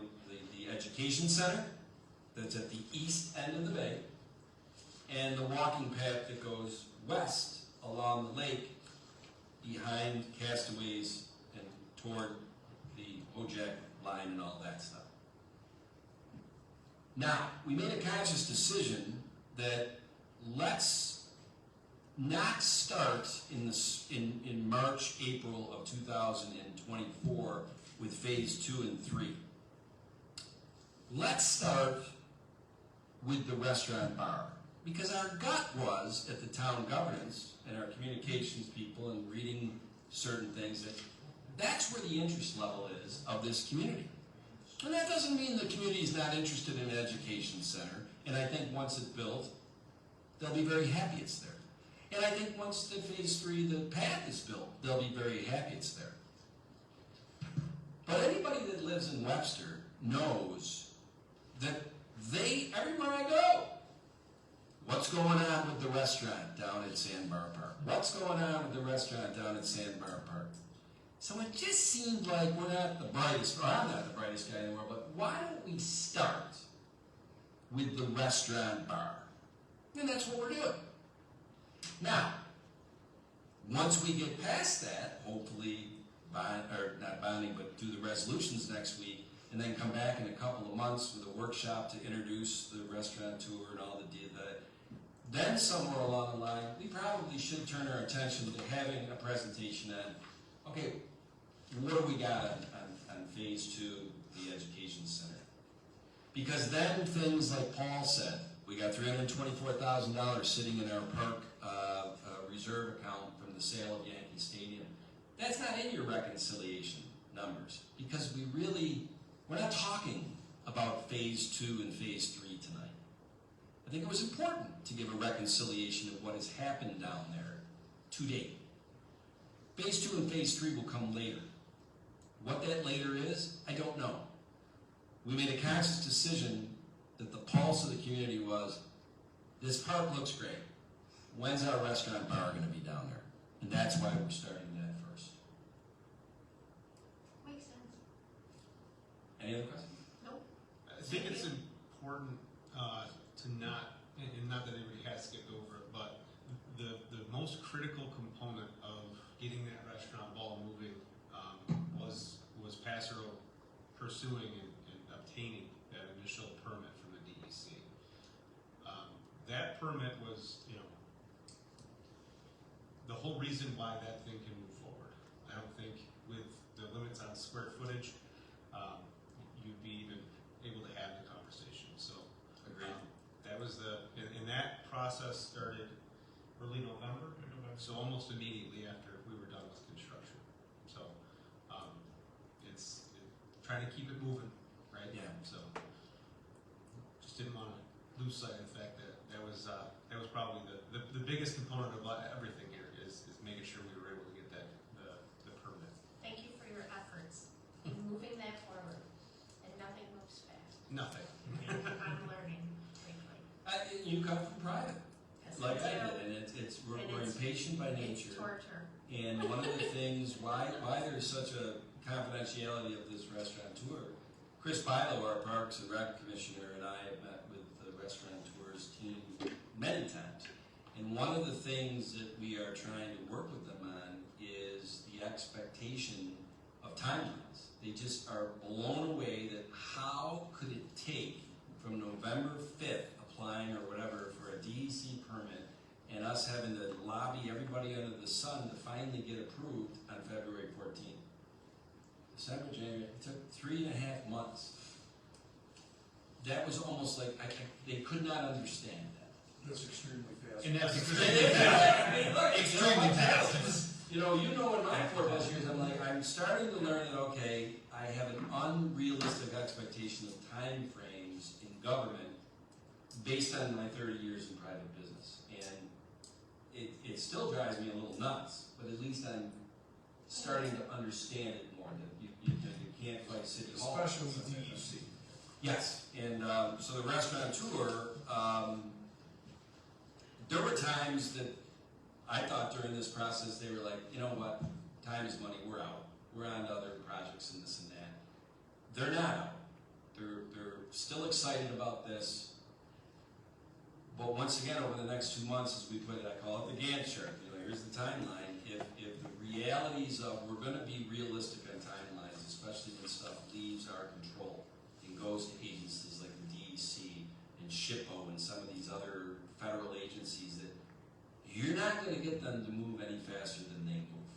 education center that's at the east end of the bay, and the walking path that goes west along the lake behind Castaways and toward the Ojak line and all that stuff. Now, we made a conscious decision that let's not start in March, April of 2024 with phase 2 and 3. Let's start with the restaurant bar. Because our gut was, at the town governance and our communications people and reading certain things, that that's where the interest level is of this community. And that doesn't mean the community is not interested in an education center. And I think once it's built, they'll be very happy it's there. And I think once the phase 3, the path is built, they'll be very happy it's there. But anybody that lives in Webster knows that everywhere I go, what's going on with the restaurant down at Sandbar Park? What's going on with the restaurant down at Sandbar Park? So it just seemed like we're not the brightest, or I'm not the brightest guy in the world, but why don't we start with the restaurant bar? And that's what we're doing. Now, once we get past that, hopefully bond, or not bonding, but do the resolutions next week, and then come back in a couple of months with a workshop to introduce the restaurateur and all the then somewhere along the line, we probably should turn our attention to having a presentation on, okay, what do we got on phase 2, the education center? Because then things like Paul said, we got $324,000 sitting in our park reserve account from the sale of Yankee Stadium. That's not in your reconciliation numbers, because we're not talking about phase 2 and phase 3 tonight. I think it was important to give a reconciliation of what has happened down there to date. Phase 2 and phase 3 will come later. What that later is, I don't know. We made a conscious decision that the pulse of the community was, this park looks great. When's our restaurant bar going to be down there? And that's why we're starting that first. Makes sense. Any other questions? Nope. I think it's important to not, and not that anybody has skipped over it, but the most critical component of getting that restaurant ball moving was Passero pursuing and obtaining that initial permit from the DEC. That permit was, the whole reason why that thing can move forward. I don't think with the limits on square footage, you'd be even able to have the conversation. So Agreed. that was and that process started early November, so almost immediately after we were done with construction. So it's trying to keep it moving, right? Yeah. So just didn't want to lose sight of the fact that that was probably the biggest component of everything here is making sure we were able to get the permit. Thank you for your efforts in moving that forward, and nothing moves fast. Nothing. I'm learning quickly. You come from private, Yes, like I do. did, and we're And it's- impatient by It's nature. torture. And one of the things, why there's such a confidentiality of this restaurateur, Chris Bilo, our Parks and Rec Commissioner, and I have met with the restaurateur's team many times. And one of the things that we are trying to work with them on is the expectation of timelines. They just are blown away that how could it take from November 5th, applying or whatever for a DEC permit, and us having to lobby everybody under the sun to finally get approved on February 14th. December, January, it took 3.5 months. That was almost like, they could not understand that. That's extremely fast. And that's Extremely fast. You know in my 4+ years, I'm starting to learn that, okay, I have an unrealistic expectation of time frames in government based on my 30 years in private business. And it still drives me a little nuts, but at least I'm starting to understand it more, that you can't fight City Hall. Especially with DEC. Yes, and so the restaurateur, there were times that I thought during this process they were like, you know what, time is money, we're out. We're on to other projects and this and that. They're not out. They're still excited about this. But once again, over the next 2 months, as we put it, I call it the Gantt chart. Here's the timeline. If the realities of, we're going to be realistic on timelines, especially when stuff leaves our control and goes to agencies like the DEC and SHPO and some of these other federal agencies that you're not going to get them to move any faster than they move.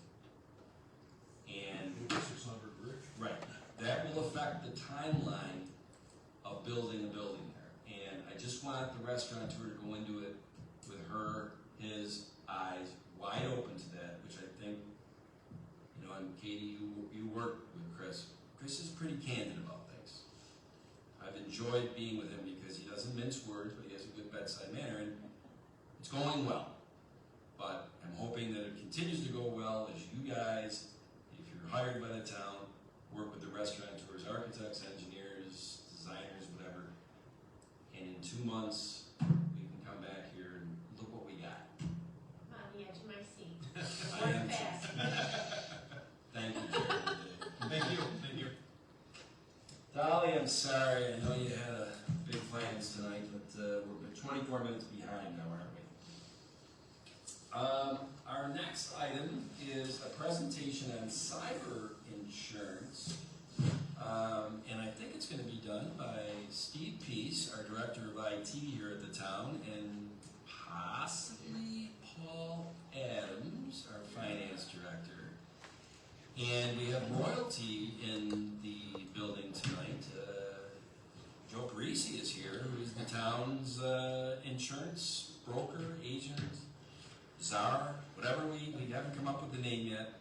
And 600 brick. right, that will affect the timeline of building a building there. And I just want the restaurateur to go into it with his eyes wide open to that, which I think, and Katie, you work with Chris. Chris is pretty candid about things. I've enjoyed being with him because he doesn't mince words, but he has a good bedside manner, and it's going well. But I'm hoping that it continues to go well as you guys, if you're hired by the town, work with the restaurateurs, architects, engineers, designers, whatever. And in 2 months, we can come back here and look what we got. I'm on the edge of my seat. I am Work fast. Thank you, Jerry. Thank you. Thank you. Dolly, I'm sorry. I know you had a big plans tonight, but we're 24 minutes behind now, aren't we? Our next item is a presentation on cyber insurance. And I think it's going to be done by Steve Peace, our Director of IT here at the town, and possibly Paul Adams, our Finance Director. And we have royalty in the building tonight. Joe Parisi is here, who is the town's insurance broker, agent, czar, whatever we haven't come up with the name yet.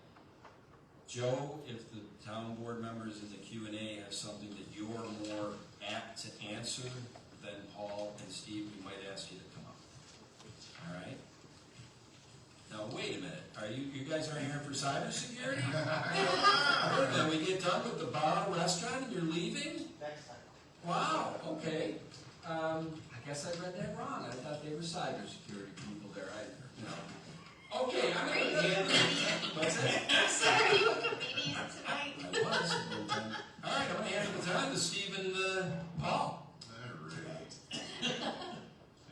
Joe, if the town board members in the Q&A have something that you're more apt to answer than Paul and Steve, we might ask you to come up. All right? Now, wait a minute. Are you guys aren't here for cybersecurity? Then we get done with the bar restaurant and you're leaving? Next time. Wow, okay. I guess I read that wrong. I thought they were cybersecurity people there. Okay, I'm going to hand it. What's that? Sorry, you a comedian tonight? I was. All right, I'm going to hand the time to Stephen Paul. Alright. I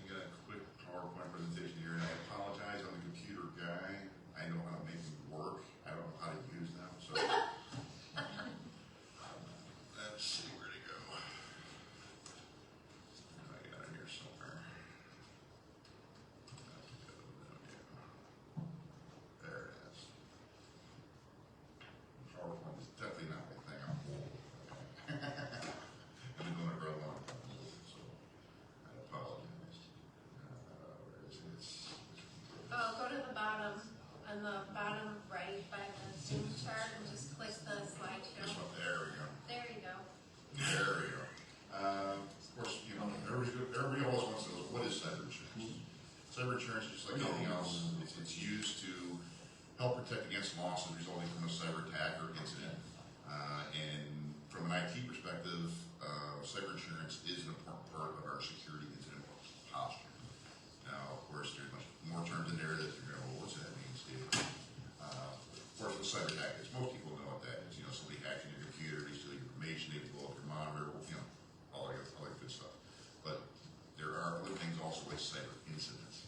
got a quick PowerPoint presentation here, and I apologize, I'm the computer guy. I know how to make them work. I don't know how to use them, so. Let's see where to go. I got it here somewhere. There it is. PowerPoint is definitely not my thing, I'm old. I've been doing it for a long time, so I apologize. Where is it? Oh, go to the bottom, on the bottom right by the Zoom chart and just click the This slideshow. one, there we go. There you go. There we go. Of course, you know, everybody always wants to know, what is cyber insurance? Cyber insurance, just like anything else, it's used to help protect against losses resulting from a cyber attack or incident. And from an IT perspective, cyber insurance is an important part of our security incident posture. Now, of course, there's much more terms in there that you're going, well, what's that mean, Steve? Of course, what cyber attack is, most people know what that is. You know, somebody hacks into your computer, they steal your information, they blow up your monitor, you know, all that good stuff. But there are other things also like cyber incidents.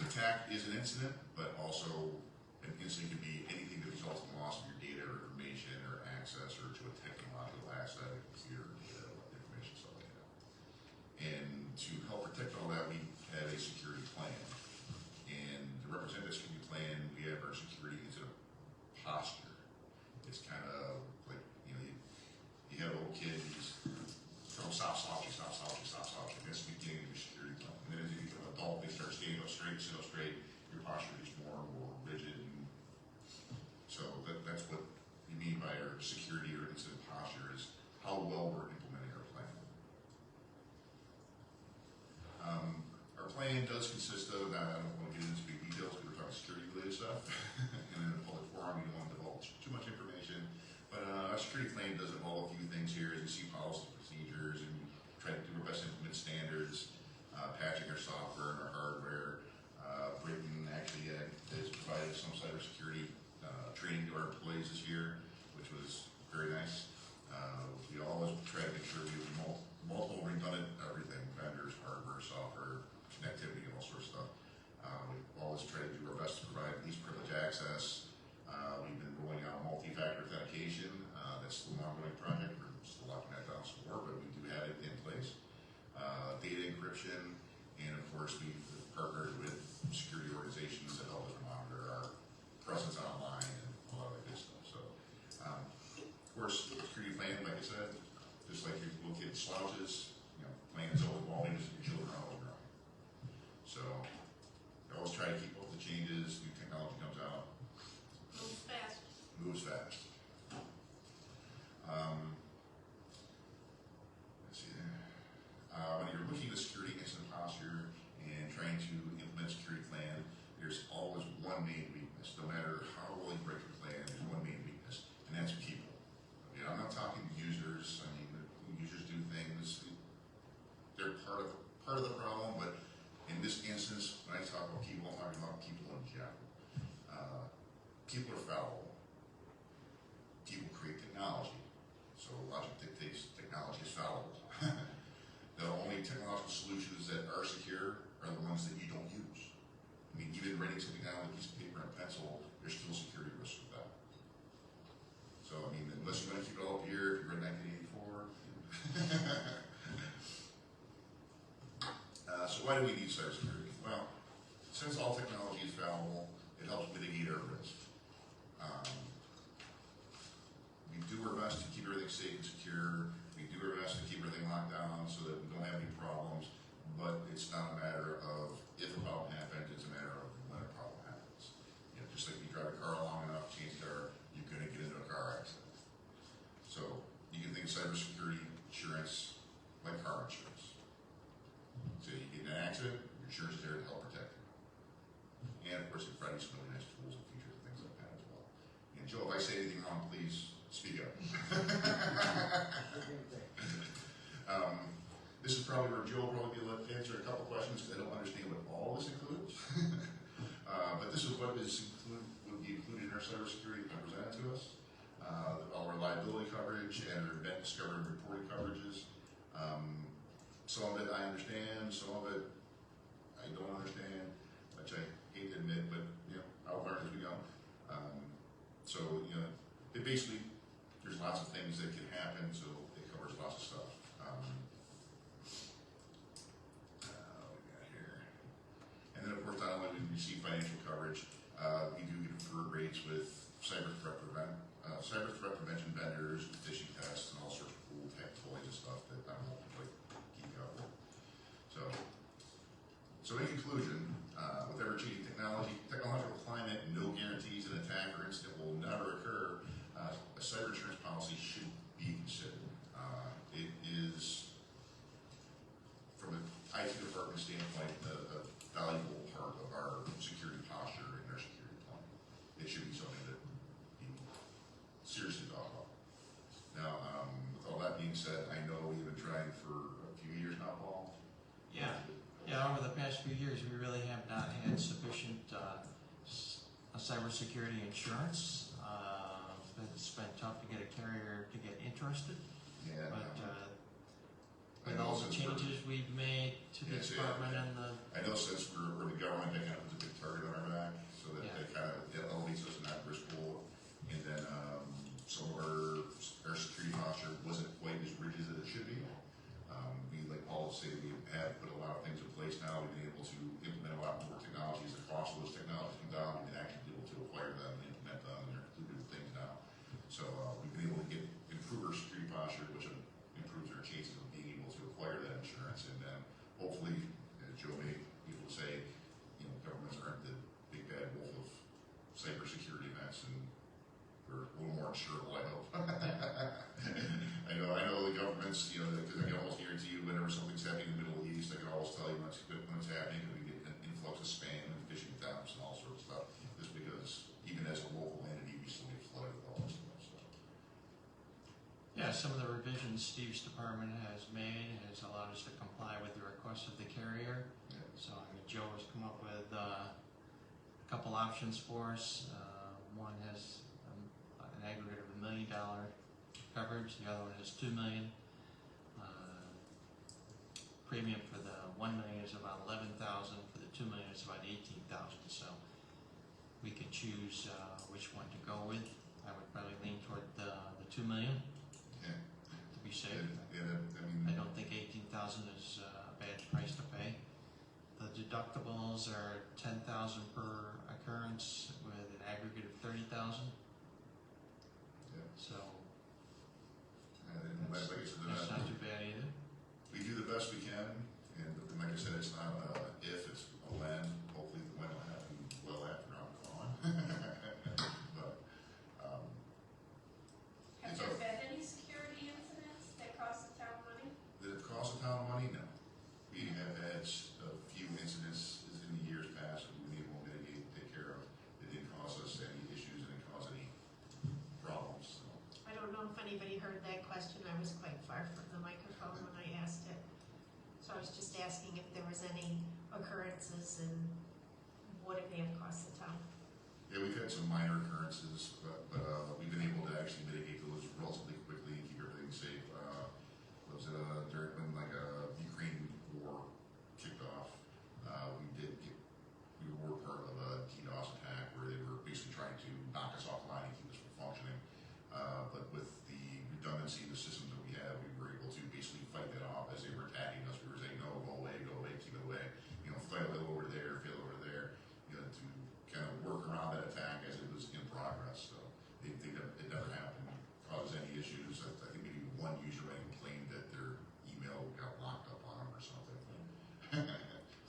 An attack is an incident, but also an incident can be anything that results in the loss of your data or information or access or to a technological asset, a computer, data, information, stuff like that. And to help protect all that, we have a security plan. And to represent that security plan, we have our security incident posture. It's kind of like, you know, you have a little kid, you just tell them stop slouching. That's the beginning of your security plan. And then as you become an adult, they start standing up straight, sit up straight, your posture is more and more rigid. And so that's what we mean by our security or incident posture, is how well we're implementing our plan. Our plan does consist of, I don't want to get into big details because we're talking security related stuff, and in a public forum we don't want to divulge too much information, but our security plan does involve a few things here. As you see, policies, procedures, and we try to do our best to implement standards, patching our software and our hardware. Britain actually has provided some cybersecurity training to our employees this year, which was very nice. We always try to make sure we have multiple redundant everything, vendors, hardware, software, connectivity, and all sorts of stuff. We always try to do our best to provide least privilege access. We've been rolling out multi-factor authentication. That's still an ongoing project. We're still locking that down some more, but we do have it in place. Data encryption, and of course we've partnered with security organizations that help us monitor our presence online and all that good stuff. So, of course, the security plan, like I said, just like your little kid slouches, you know, plans always evolving as your children are always growing. So, I always try to keep up with the changes, new technology comes out, Moves fast. moves fast. Let's see there. When you're looking at the security incident posture and trying to implement a security plan, there's always one main weakness. No matter how well you break your plan, there's one main weakness, and that's people. I'm not talking to users. I mean, users do things. They're part of cancel, there's still security risks with that. So, I mean, unless you want to keep it all up here, if you're in 1984. So why do we need cybersecurity? Well, since all technology is fallible, it helps mitigate our risk. We do our best to keep everything safe and secure. We do our best to keep everything locked down so that we don't have any problems. But it's not a matter of if a problem happens, it's a matter of when a problem happens. You know, just like you drive a car long enough, chances are you're going to get into a car accident. So you can think of cybersecurity insurance like car insurance. So you get in an accident, your insurance is there to help protect you. And of course, it provides some really nice tools and features and things like that as well. And Joe, if I say anything wrong, please speak up. This is probably where Joe will probably be able to answer a couple questions because I don't understand what all this includes. But this is what would be included in our cybersecurity that presented to us. All our liability coverage and our event discovery and reporting coverages. Some of it I understand, some of it I don't understand, which I hate to admit, but you know, I'll learn as we go. So you know, it basically there's lots of things that can happen, so it covers lots of stuff. What we got here, and then of course not only do we receive financial coverage, we do get deferred rates with cyber threat prevention vendors, phishing tests, and all sorts of cool tech toys and stuff that I won't like keep you up with. So in conclusion, with ever-changing technological climate, no guarantees an attack or incident will never occur. A cyber insurance policy should be considered. It is, from an IT department standpoint, a valuable part of our security posture and our security plan. It should be something that we seriously thought about. Now, with all that being said, I know we've been trying for a few years now, Paul. Yeah. Yeah, over the past few years, we really have not had sufficient cybersecurity insurance. It's been tough to get a carrier to get interested, Yeah. but I with know all the since changes we've made to the Yes, yeah. department and the, I know since we're the government, that kind of puts a big target on our back, so that Yeah. it kind of elevates us in that risk pool. And then some of our security posture wasn't quite as rigid as it should be. We, like Paul would say, we have put a lot of things in place now. We've been able to implement a lot more technologies. The cost of those technologies come down. We've been actually able to acquire them and implement them, and they're included in things now. So we've been able to improve our security posture, which improves our chances of being able to acquire that insurance. And then hopefully, as Joe may be able to say, you know, governments aren't the big bad wolf of cybersecurity events, and we're a little more insurable, I hope. I know the governments, you know, because I can almost guarantee you whenever something's happening in the Middle East, I can always tell you when it's happening, and we get an influx of spam and phishing attempts and all sorts of stuff, just because even as a local entity, we still get flooded with all this stuff. So. yeah, some of the revisions Steve's department has made has allowed us to comply with the requests of the carrier. Yeah. So I mean, Joe has come up with a couple options for us. One has an aggregate of $1 million coverage. The other one has $2 million. Premium for the $1 million is about $11,000. For the $2 million, it's about $18,000. So we could choose which one to go with. I would probably lean toward the $2 million Yeah. to be safe. I I mean, don't think 18,000 is a bad price to pay. The deductibles are 10,000 per occurrence with an aggregate of 30,000. Yeah. So like I said, that's not too bad either. we do the best we can, and like I said, it's not if, it's a when. Hopefully, the when will happen well after I'm gone. But Have it's there a, been any security incidents that cost the town money? did it cost the town money? No. We have had a few incidents in the years past that we've been able to mitigate, take care of. It didn't cause us any issues, it didn't cause any problems. So. I don't know if anybody heard that question. I was quite far from the microphone when I asked it. So I was just asking if there was any occurrences and what it may have cost the town. Yeah, we've had some minor occurrences, but we've been able to actually mitigate those relatively quickly and keep everything safe. Was it during when like a Ukraine war kicked off? We were part of a DDoS attack where they were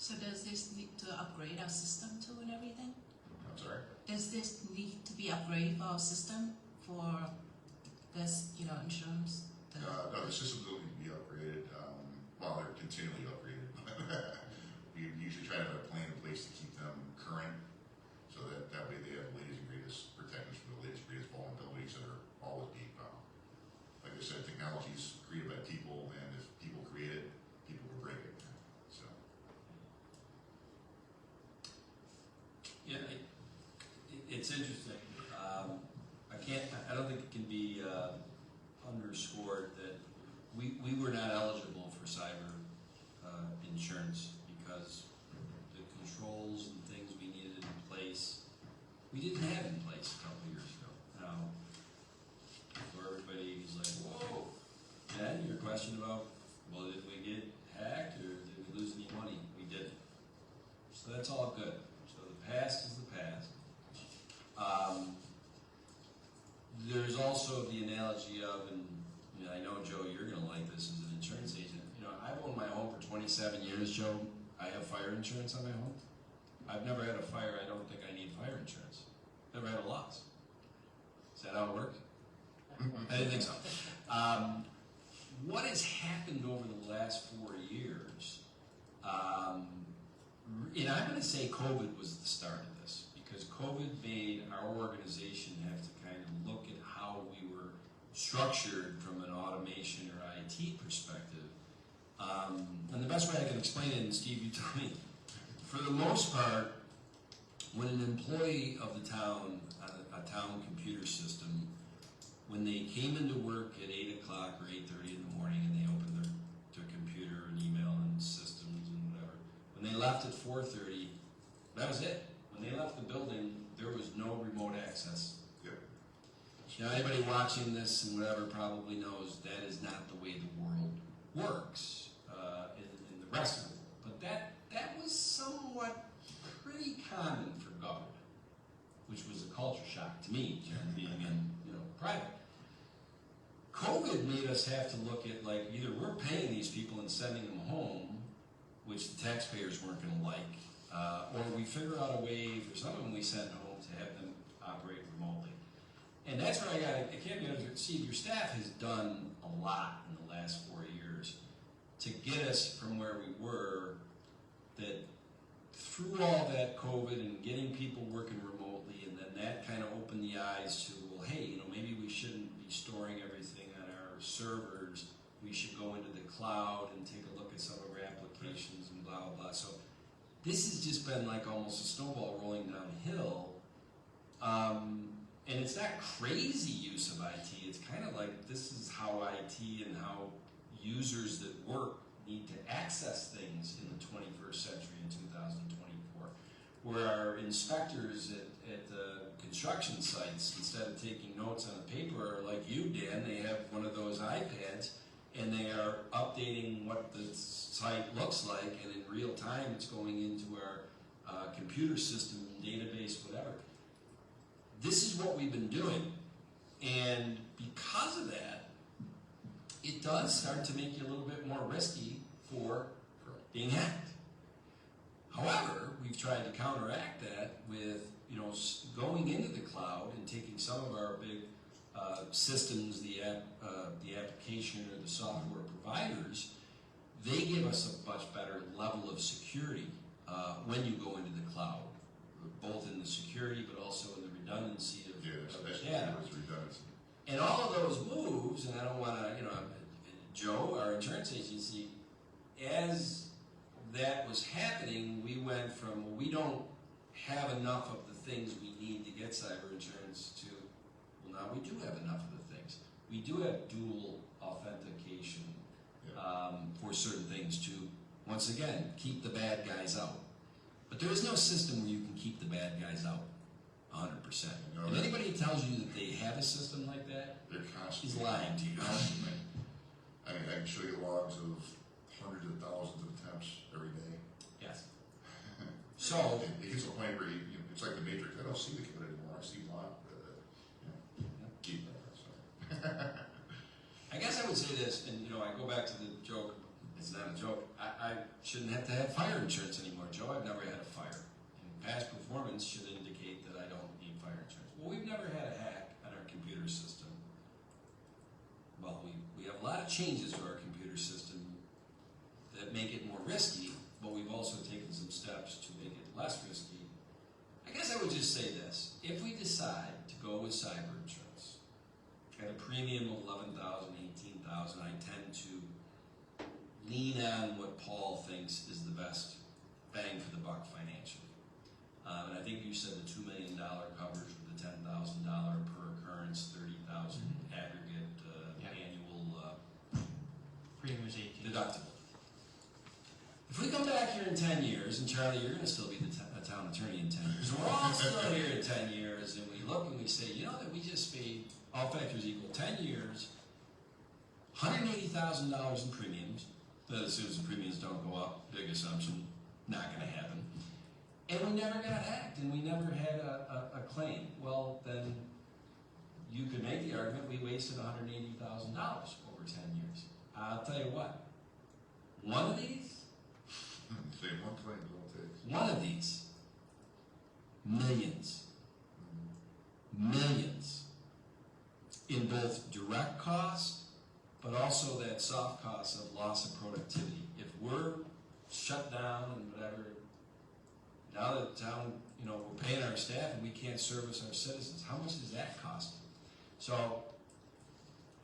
So does this need to upgrade our system too and everything? I'm sorry? Does this need to be upgraded for our system for this, insurance? No, the systems don't need to be upgraded, well, they're continually upgraded. We usually try to have a plan in place to keep them current, so that way they have the latest and greatest protections from the latest and greatest vulnerabilities that are always being found. Like I said, technology is created by people, and if people create it, people will break it, so. Yeah, it's interesting. I don't think it can be underscored that we were not eligible for cyber insurance because the controls and things we needed in place, we didn't have in place a couple years ago. Now, for everybody who's like, whoa, Jen, your question about, well, did we get hacked or did we lose any money? We didn't. So that's all good. So the past is the past. There's also the analogy of, and I know, Joe, you're going to like this as an insurance agent. I've owned my home for 27 years, Joe. I have fire insurance on my home. I've never had a fire. I don't think I need fire insurance. Never had a loss. Is that how it works? I didn't think so. What has happened over the last 4 years, and I'm going to say COVID was the start of this, because COVID made our organization have to kind of look at how we were structured from an automation or IT perspective. And the best way I can explain it, and Steve, you tell me, for the most part, when an employee of the town, a town computer system, when they came into work at 8 o'clock or 8:30 in the morning and they opened their computer and email and systems and whatever, when they left at 4:30, that was it. When they left the building, there was no remote access. Yep. Anybody watching this and whatever probably knows that is not the way the world works in the rest of the world. But that was somewhat pretty common for government, which was a culture shock to me, being in private. COVID made us have to look at, like, either we're paying these people and sending them home, which the taxpayers weren't going to like, or we figure out a way for some of them we send home to have them operate remotely. And that's where I can't be honest with Steve, your staff has done a lot in the last 4 years to get us from where we were, that through all that COVID and getting people working remotely, and then that kind of opened the eyes to, well, hey, maybe we shouldn't be storing everything on our servers. We should go into the cloud and take a look at some of our applications and blah, blah, blah. So this has just been like almost a snowball rolling downhill. And it's not crazy use of IT. It's kind of like this is how IT and how users that work need to access things in the 21st century in 2024. Where our inspectors at the construction sites, instead of taking notes on a paper, or like you, Dan, they have one of those iPads and they are updating what the site looks like, and in real time it's going into our computer system, database, whatever. This is what we've been doing, and because of that, it does start to make you a little bit more risky for being hacked. However, we've tried to counteract that with going into the cloud and taking some of our big systems, the application or the software providers. They give us a much better level of security when you go into the cloud, both in the security but also in the redundancy of data. Redundancy. And all of those moves, and I don't want to, Joe, our insurance agency, as that was happening, we went from, well, we don't have enough of the things we need to get cyber insurance to, well, now we do have enough of the things. We do have dual authentication for certain things to, once again, keep the bad guys out. But there is no system where you can keep the bad guys out 100%. No, And anybody who tells you that they have a system like that they're constantly is lying to you. Constantly. I can show you logs of hundreds of thousands of attempts every day. Yes. So, it gets to a point where it's like the Matrix. I don't see the code anymore. I see lot. Keep that. Sorry. I guess I would say this, and I go back to the joke. it's not a joke. I shouldn't have to have fire insurance anymore, Joe. I've never had a fire. And past performance should indicate that I don't need fire insurance. Well, we've never had a hack on our computer system. Well, we have a lot of changes to our computer system that make it more risky, but we've also taken some steps to make it less risky. I guess I would just say this. If we decide to go with cyber insurance at a premium of $11,000, $18,000, I tend to lean on what Paul thinks is the best bang for the buck financially. And I think you said the $2 million coverage with the $10,000 per occurrence, $30,000 aggregate Yeah. annual Premium is 18. deductible. If we come back here in 10 years, and Charlie, you're going to still be the town attorney in 10 years, and we're all still here in 10 years, and we look and we say, you know that we just paid, all factors equal, 10 years, $180,000 in premiums. That assumes the premiums don't go up, big assumption, not going to happen. And we never got hacked, and we never had a claim. Well, then you could make the argument we wasted $180,000 over 10 years. I'll tell you what, one of these, Say one claim, don't take. one of these, millions in both direct cost, but also that soft cost of loss of productivity. If we're shut down and whatever, now that town, we're paying our staff and we can't service our citizens, how much does that cost? So,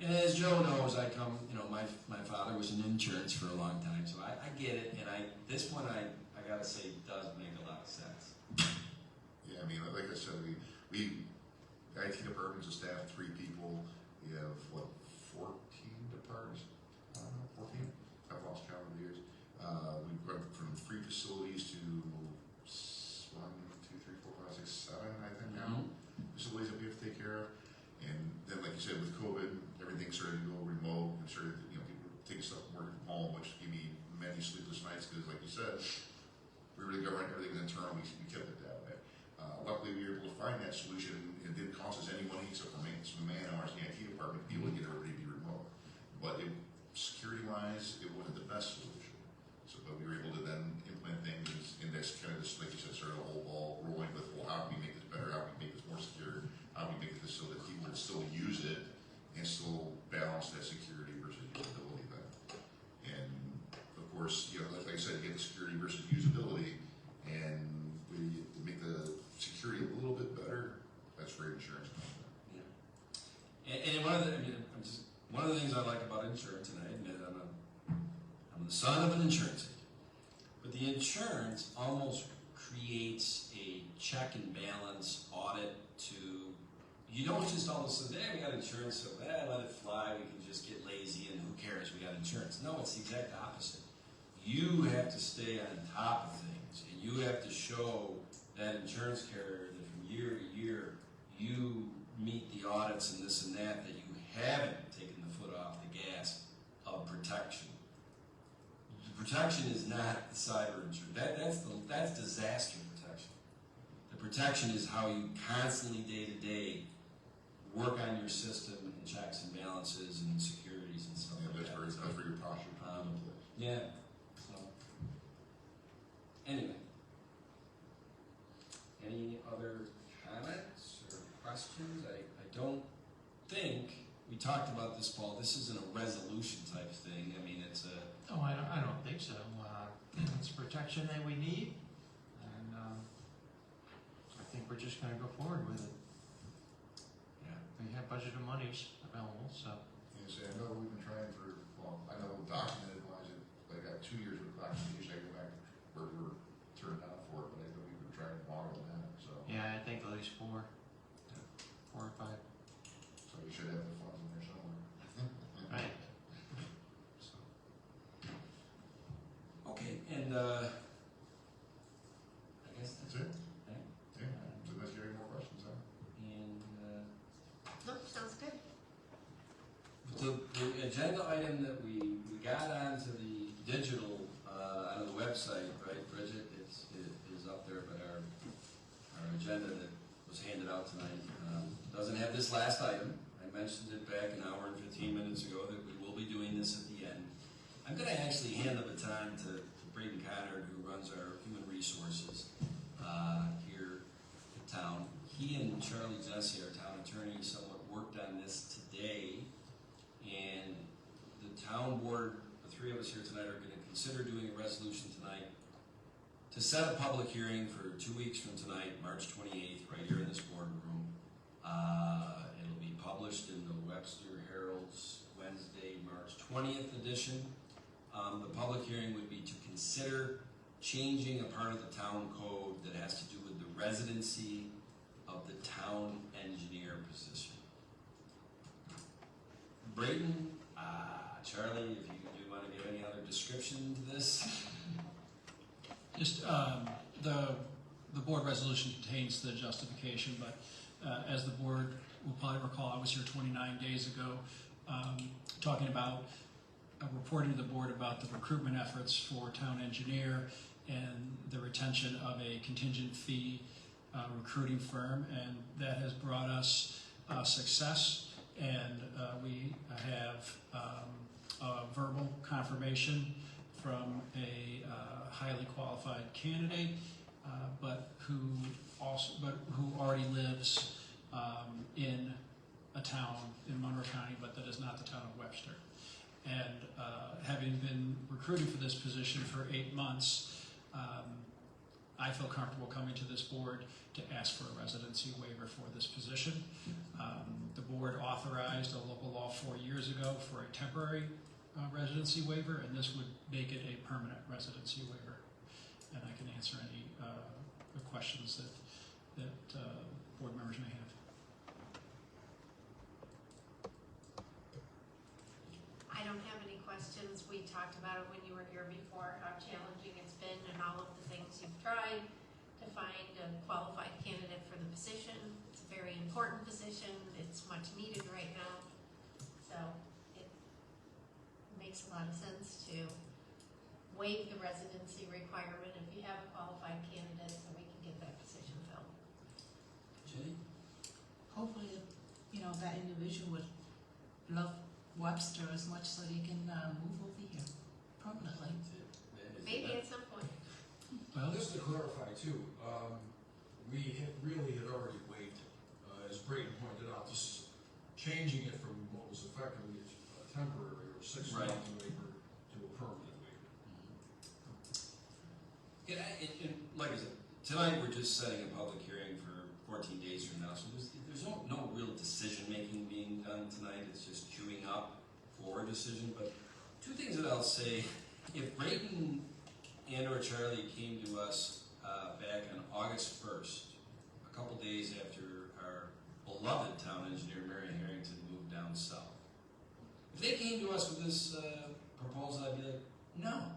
and as Joe knows, I come, my father was in insurance for a long time, so I get it, and this one I gotta say does make a lot of sense. Yeah, I mean, like I said, we IT departments of staff, 3 people. We have, 14 departments? I don't know, 14? I've lost count of the years. We've gone from 3 facilities to 1, 2, 3, 4, 5, 6, 7, I think now. Facilities that we have to take care of. And then, like you said, with COVID, everything started to go remote and started, people taking stuff from working from home, which gave me many sleepless nights because, like you said, we were the government, everything was internal, we kept it that way. Luckily, we were able to find that solution. It didn't cost us any money except for some man hours in the IT department to be able to get everybody to be remote. But security-wise, it wasn't the best solution. So, but we were able to then implement things, and that's kind of just, like you said, started a whole ball rolling with, well, how can we make this better? How can we make this more secure? How can we make this so that people would still use it and still balance that security versus usability then? And of course, like I said, you get the security versus usability, and we make the security a little bit better. That's where insurance comes in. Yeah. And one of the things I like about insurance, and I admit I'm the son of an insurance agent, but the insurance almost creates a check and balance audit to, you don't just all of a sudden, hey, we got insurance, so let it fly, we can just get lazy and who cares, we got insurance. No, it's the exact opposite. You have to stay on top of things, and you have to show that insurance carrier that from year to year you meet the audits and this and that you haven't taken the foot off the gas of protection. The protection is not the cyber insurance. That's disaster protection. The protection is how you constantly day to day work on your system and checks and balances and securities and stuff like that. That's where your posture comes into place. Yeah. So, anyway. Any other comments or questions? I don't think we talked about this, Paul. This isn't a resolution type thing. I mean, it's a. No, I don't think so. It's protection that we need, and I think we're just going to go forward with it. Yeah. We have budgeted monies available, so. Yes, I know we've been trying for, I know documented wise, I got 2 years with documentation. I go back where we were turned down for it, but I know we've been trying longer than that, so. Yeah, I think at least 4 or 5. So we should have the funds in there somewhere. Right. So, Okay, and I guess that's that's it. right. Yeah, so unless you have any more questions, huh? And Nope, sounds good. the agenda item that we got onto the digital, onto the website, right, Bridget, it is up there, but our agenda that was handed out tonight doesn't have this last item. I mentioned it back an hour and 15 minutes ago that we will be doing this at the end. I'm gonna actually hand the baton to Braden Connard, who runs our human resources here in town. He and Charlie Jesse, our town attorney, somewhat worked on this today, and the town board, the three of us here tonight, are gonna consider doing a resolution tonight to set a public hearing for 2 weeks from tonight, March 28th, right here in this boardroom. It'll be published in the Webster Herald's Wednesday, March 20th edition. The public hearing would be to consider changing a part of the town code that has to do with the residency of the town engineer position. Braden, Charlie, if you do want to give any other description to this? Just, the board resolution contains the justification, but as the board will probably recall, I was here 29 days ago, talking about, reporting to the board about the recruitment efforts for town engineer and the retention of a contingent fee recruiting firm, and that has brought us success, and we have a verbal confirmation from a highly qualified candidate, but who already lives in a town in Monroe County, but that is not the town of Webster. And having been recruiting for this position for 8 months, I feel comfortable coming to this board to ask for a residency waiver for this position. The board authorized a local law 4 years ago for a temporary residency waiver, and this would make it a permanent residency waiver. And I can answer any questions that board members may have. I don't have any questions. We talked about it when you were here before, how challenging it's been and all of the things you've tried to find a qualified candidate for the position. It's a very important position. It's much needed right now. So it makes a lot of sense to waive the residency requirement if you have a qualified candidate so we can get that position filled. Jenny? Hopefully, that individual would love Webster as much so they can move over here permanently. Maybe at some point. Well, Just to clarify too, we really had already waived, as Brayton pointed out, this is changing it from what was effectively a temporary or 6 Right. month waiver to a permanent waiver. Yeah, and like I said, tonight we're just setting a public hearing for 14 days from now, so there's no real decision-making being done tonight. It's just queuing up for a decision. But two things that I'll say, if Brayton and or Charlie came to us back on August 1st, a couple days after our beloved town engineer, Mary Harrington, moved down south, if they came to us with this proposal, I'd be like, no.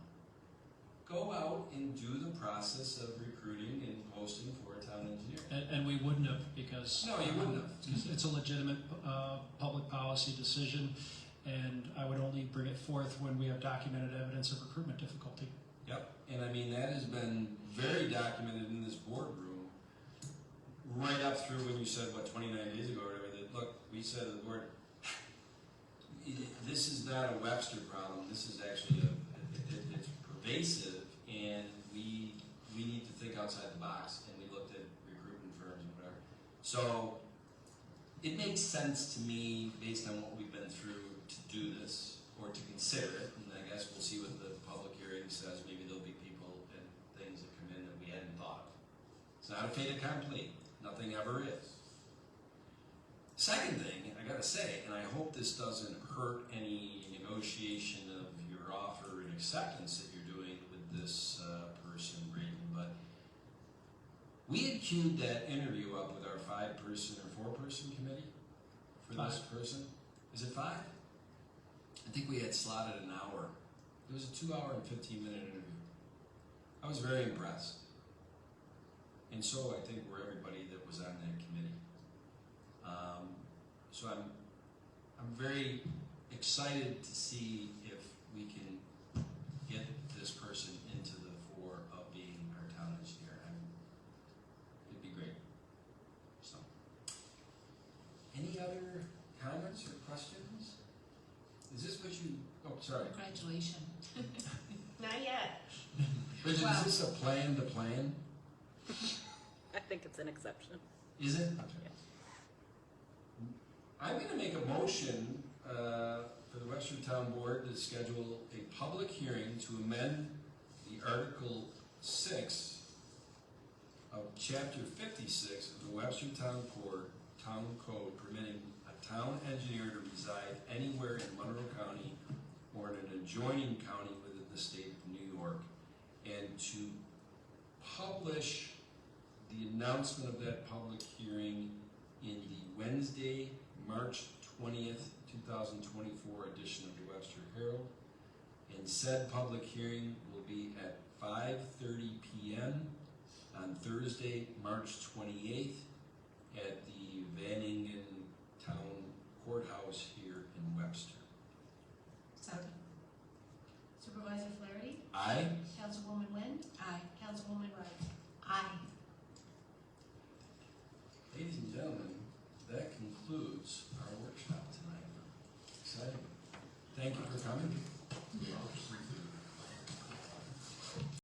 Go out and do the process of recruiting and posting for a town engineer. and we wouldn't have, because No, you wouldn't have. it's a legitimate public policy decision, and I would only bring it forth when we have documented evidence of recruitment difficulty. Yep, and I mean, that has been very documented in this boardroom, right up through when you said, 29 days ago or whatever, that, look, we said to the board, this is not a Webster problem, this is actually it's pervasive, and we need to think outside the box, and we looked at recruitment firms and whatever. So, it makes sense to me, based on what we've been through, to do this, or to consider it, and I guess we'll see what the public hearing says. Maybe there'll be people and things that come in that we hadn't thought of. It's not a fait accompli. Nothing ever is. Second thing, I gotta say, and I hope this doesn't hurt any negotiation of your offer and acceptance that you're doing with this person, Braden, but we had queued that interview up with our 5-person or 4-person committee for this person. Is it 5? I think we had slotted an hour. It was a 2-hour and 15-minute interview. I was very impressed. And so I think were everybody that was on that committee. So I'm very excited to see if we can get this person into the fore of being our town engineer. It'd be great. So, any other comments or questions? Is this what you, oh, sorry. Congratulations. Not yet. Bridget, Well- is this a plan to plan? I think it's an exception. Is it? Okay. I'm gonna make a motion, for the Webster Town Board to schedule a public hearing to amend the Article 6 of Chapter 56 of the Webster Town Code permitting a town engineer to reside anywhere in Monroe County or in an adjoining county within the state of New York, and to publish the announcement of that public hearing in the Wednesday, March 20th, 2024 edition of the Webster Herald. And said public hearing will be at 5:30 p.m. on Thursday, March 28th at the Vanningen Town Courthouse here in Webster. Second. Supervisor Flaherty? Aye? Councilwoman Wynn? Aye. Councilwoman Rice? Aye. Ladies and gentlemen, that concludes our workshop tonight. Exciting. Thank you for coming.